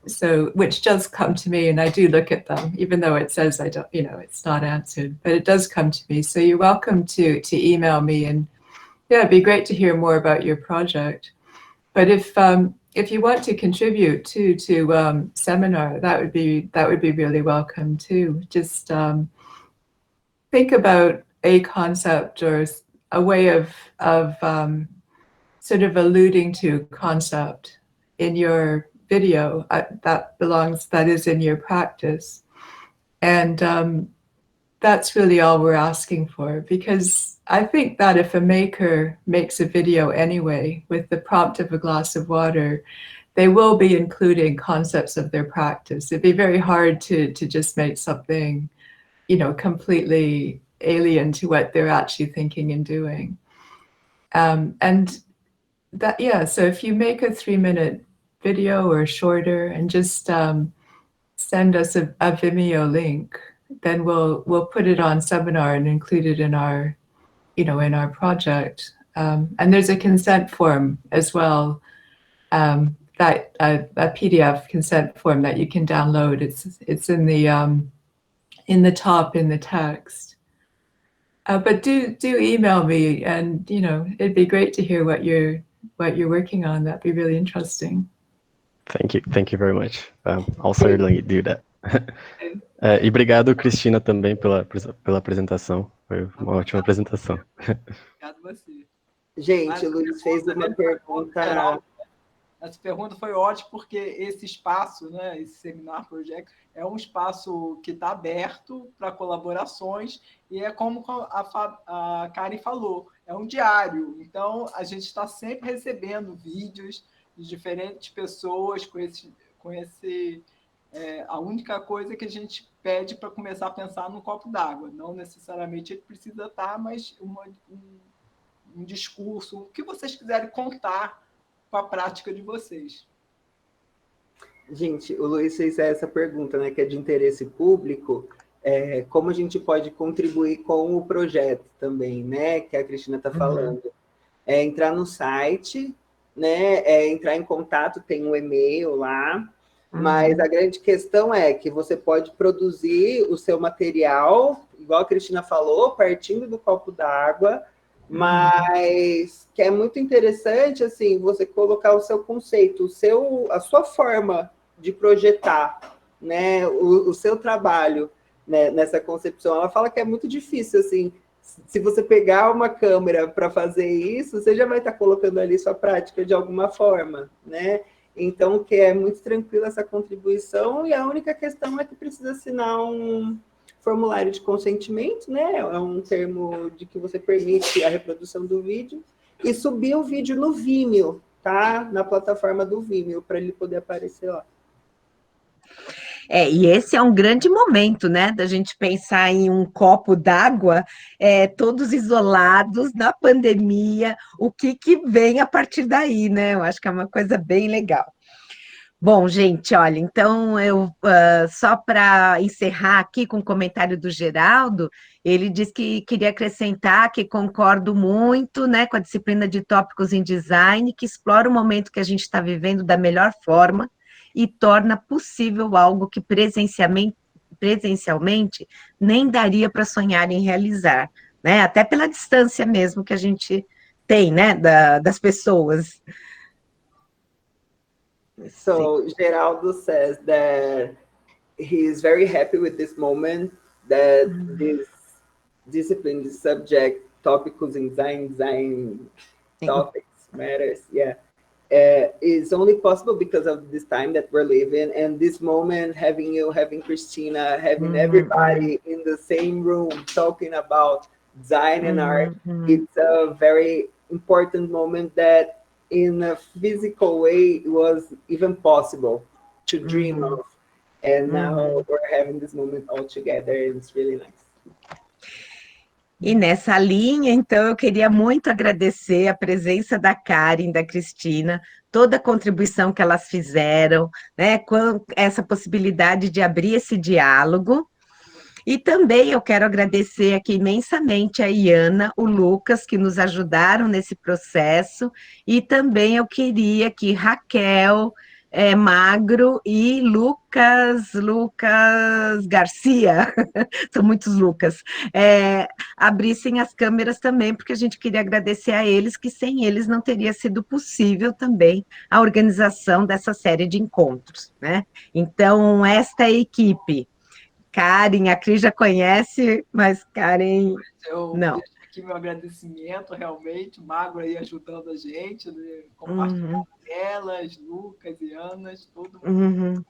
which does come to me, and I do look at them, even though it says I don't, it's not answered, but it does come to me. So you're welcome to email me, and yeah, it'd be great to hear more about your project. But if you want to contribute to seminar, that would be really welcome too. Just think about a concept or a way of sort of alluding to concept in your video that is in your practice, and that's really all we're asking for, because I think that if a maker makes a video anyway with the prompt of a glass of water, they will be including concepts of their practice. It'd be very hard to just make something, you know, completely alien to what they're actually thinking and doing. And that, yeah, so if you make a 3-minute video or shorter and just send us a Vimeo link, then we'll put it on seminar and include it in our, you know, in our project. And there's a consent form as well, that a PDF consent form that you can download. It's in the top in the text. But do email me, and you know, it'd be great to hear what you're working on. That'd be really interesting. Thank you very much. I'll certainly do that. E obrigado, Cristina, também pela apresentação. Foi uma ótima apresentação. Obrigado você. Gente, o Luiz fez uma pergunta. Essa pergunta foi ótima, porque esse espaço, né, esse Seminar Project, é um espaço que está aberto para colaborações, e é como a Karen falou, é um diário. Então, a gente está sempre recebendo vídeos de diferentes pessoas com esse a única coisa que a gente pede para começar a pensar num copo d'água. Não necessariamente ele precisa estar, mas um discurso, o que vocês quiserem contar com a prática de vocês. Gente, o Luiz fez essa pergunta, né, que é de interesse público, como a gente pode contribuir com o projeto também, né, que a Cristina está falando. É entrar no site, né, entrar em contato, tem um e-mail lá, mas a grande questão é que você pode produzir o seu material, igual a Cristina falou, partindo do copo d'água, mas que é muito interessante, assim, você colocar o seu conceito, a sua forma de projetar, né, o seu trabalho, né, nessa concepção. Ela fala que é muito difícil, assim, se você pegar uma câmera para fazer isso, você já vai estar colocando ali sua prática de alguma forma, né? Então, que é muito tranquila essa contribuição, e a única questão é que precisa assinar um formulário de consentimento, né? É um termo de que você permite a reprodução do vídeo, e subir o vídeo no Vimeo, tá? Na plataforma do Vimeo, para ele poder aparecer lá. E esse é um grande momento, né, da gente pensar em um copo d'água, todos isolados na pandemia, o que vem a partir daí, né? Eu acho que é uma coisa bem legal. Bom, gente, olha, então eu só para encerrar aqui com o comentário do Geraldo, ele diz que queria acrescentar que concordo muito, né, com a disciplina de tópicos em design, que explora o momento que a gente está vivendo da melhor forma e torna possível algo que presencialmente nem daria para sonhar em realizar, né? Até pela distância mesmo que a gente tem, né, das pessoas. So Geraldo says that he is very happy with this moment, that this discipline, this subject, topics in design topics matters, yeah. Is only possible because of this time that we're living, and this moment, having you, having Cristina, having everybody in the same room talking about design and art, it's a very important moment that in a physical way it was even possible to dream of. And now we're having this moment all together, and it's really nice. E nessa linha, então, eu queria muito agradecer a presença da Karen, da Cristina, toda a contribuição que elas fizeram, né, com essa possibilidade de abrir esse diálogo. E também eu quero agradecer aqui imensamente a Iana, o Lucas, que nos ajudaram nesse processo, e também eu queria que Raquel, Magro e Lucas Garcia, são muitos Lucas, abrissem as câmeras também, porque a gente queria agradecer a eles, que sem eles não teria sido possível também a organização dessa série de encontros, né? Então, esta equipe, Karen, a Cris já conhece, mas Karen, não. Deixo aqui meu agradecimento, realmente, Magro aí ajudando a gente, né? Compartilhando elas, Lucas e Anas, todo mundo.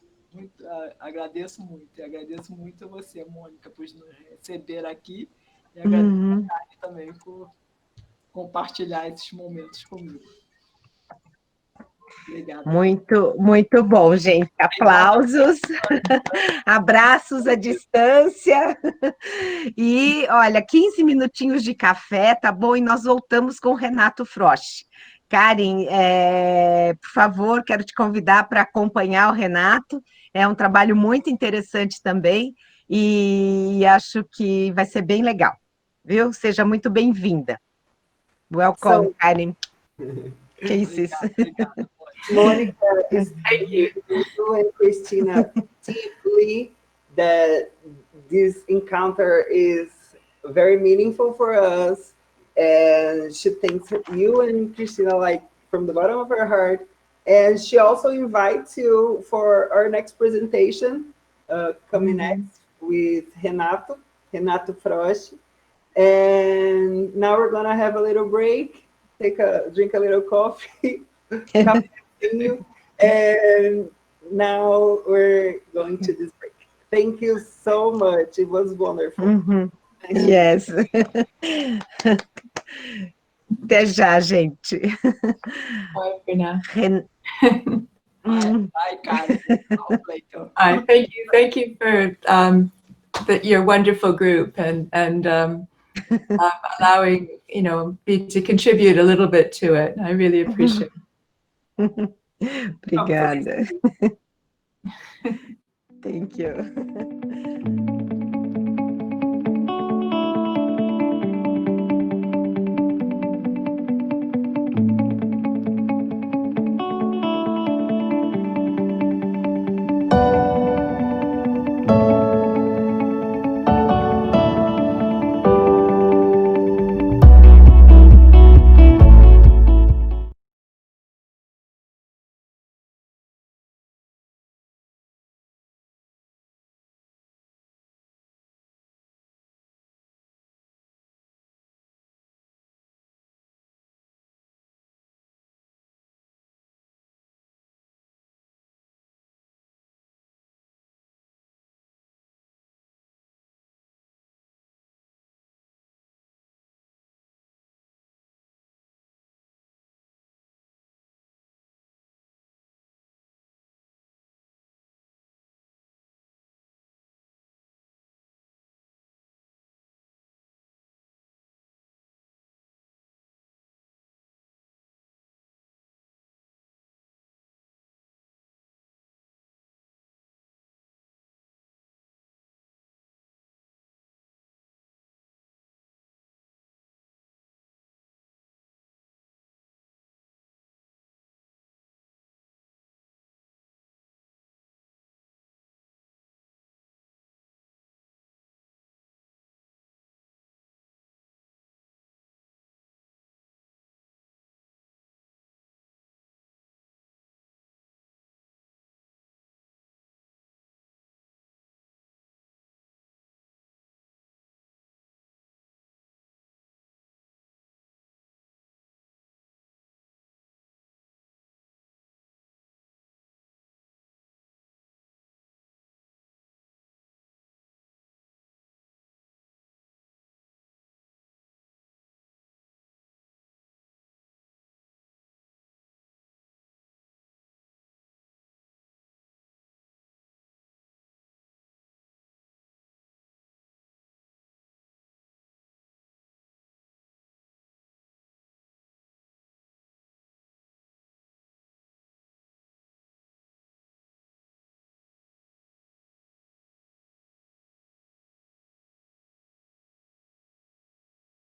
Agradeço muito, e agradeço muito a você, Mônica, por nos receber aqui, e agradeço a Karen também por compartilhar esses momentos comigo. Obrigada. Muito bom, gente. Aplausos, abraços à distância. E, olha, 15 minutinhos de café, tá bom? E nós voltamos com o Renato Frosch. Karen, por favor, quero te convidar para acompanhar o Renato. É um trabalho muito interessante também e acho que vai ser bem legal, viu? Seja muito bem-vinda. Welcome, Karen. Cases. Monica is thank you and Christina deeply that this encounter is very meaningful for us, and she thanks you and Christina like from the bottom of her heart, and she also invites you for our next presentation coming next with Renato Frosch. And now we're gonna have a little break, drink a little coffee. And now we're going to this break. Thank you so much. It was wonderful. Yes. Até já, gente. Bye for now. Bye, Karen. Thank you for your wonderful group and allowing me to contribute a little bit to it. I really appreciate it. Obrigada. Thank you.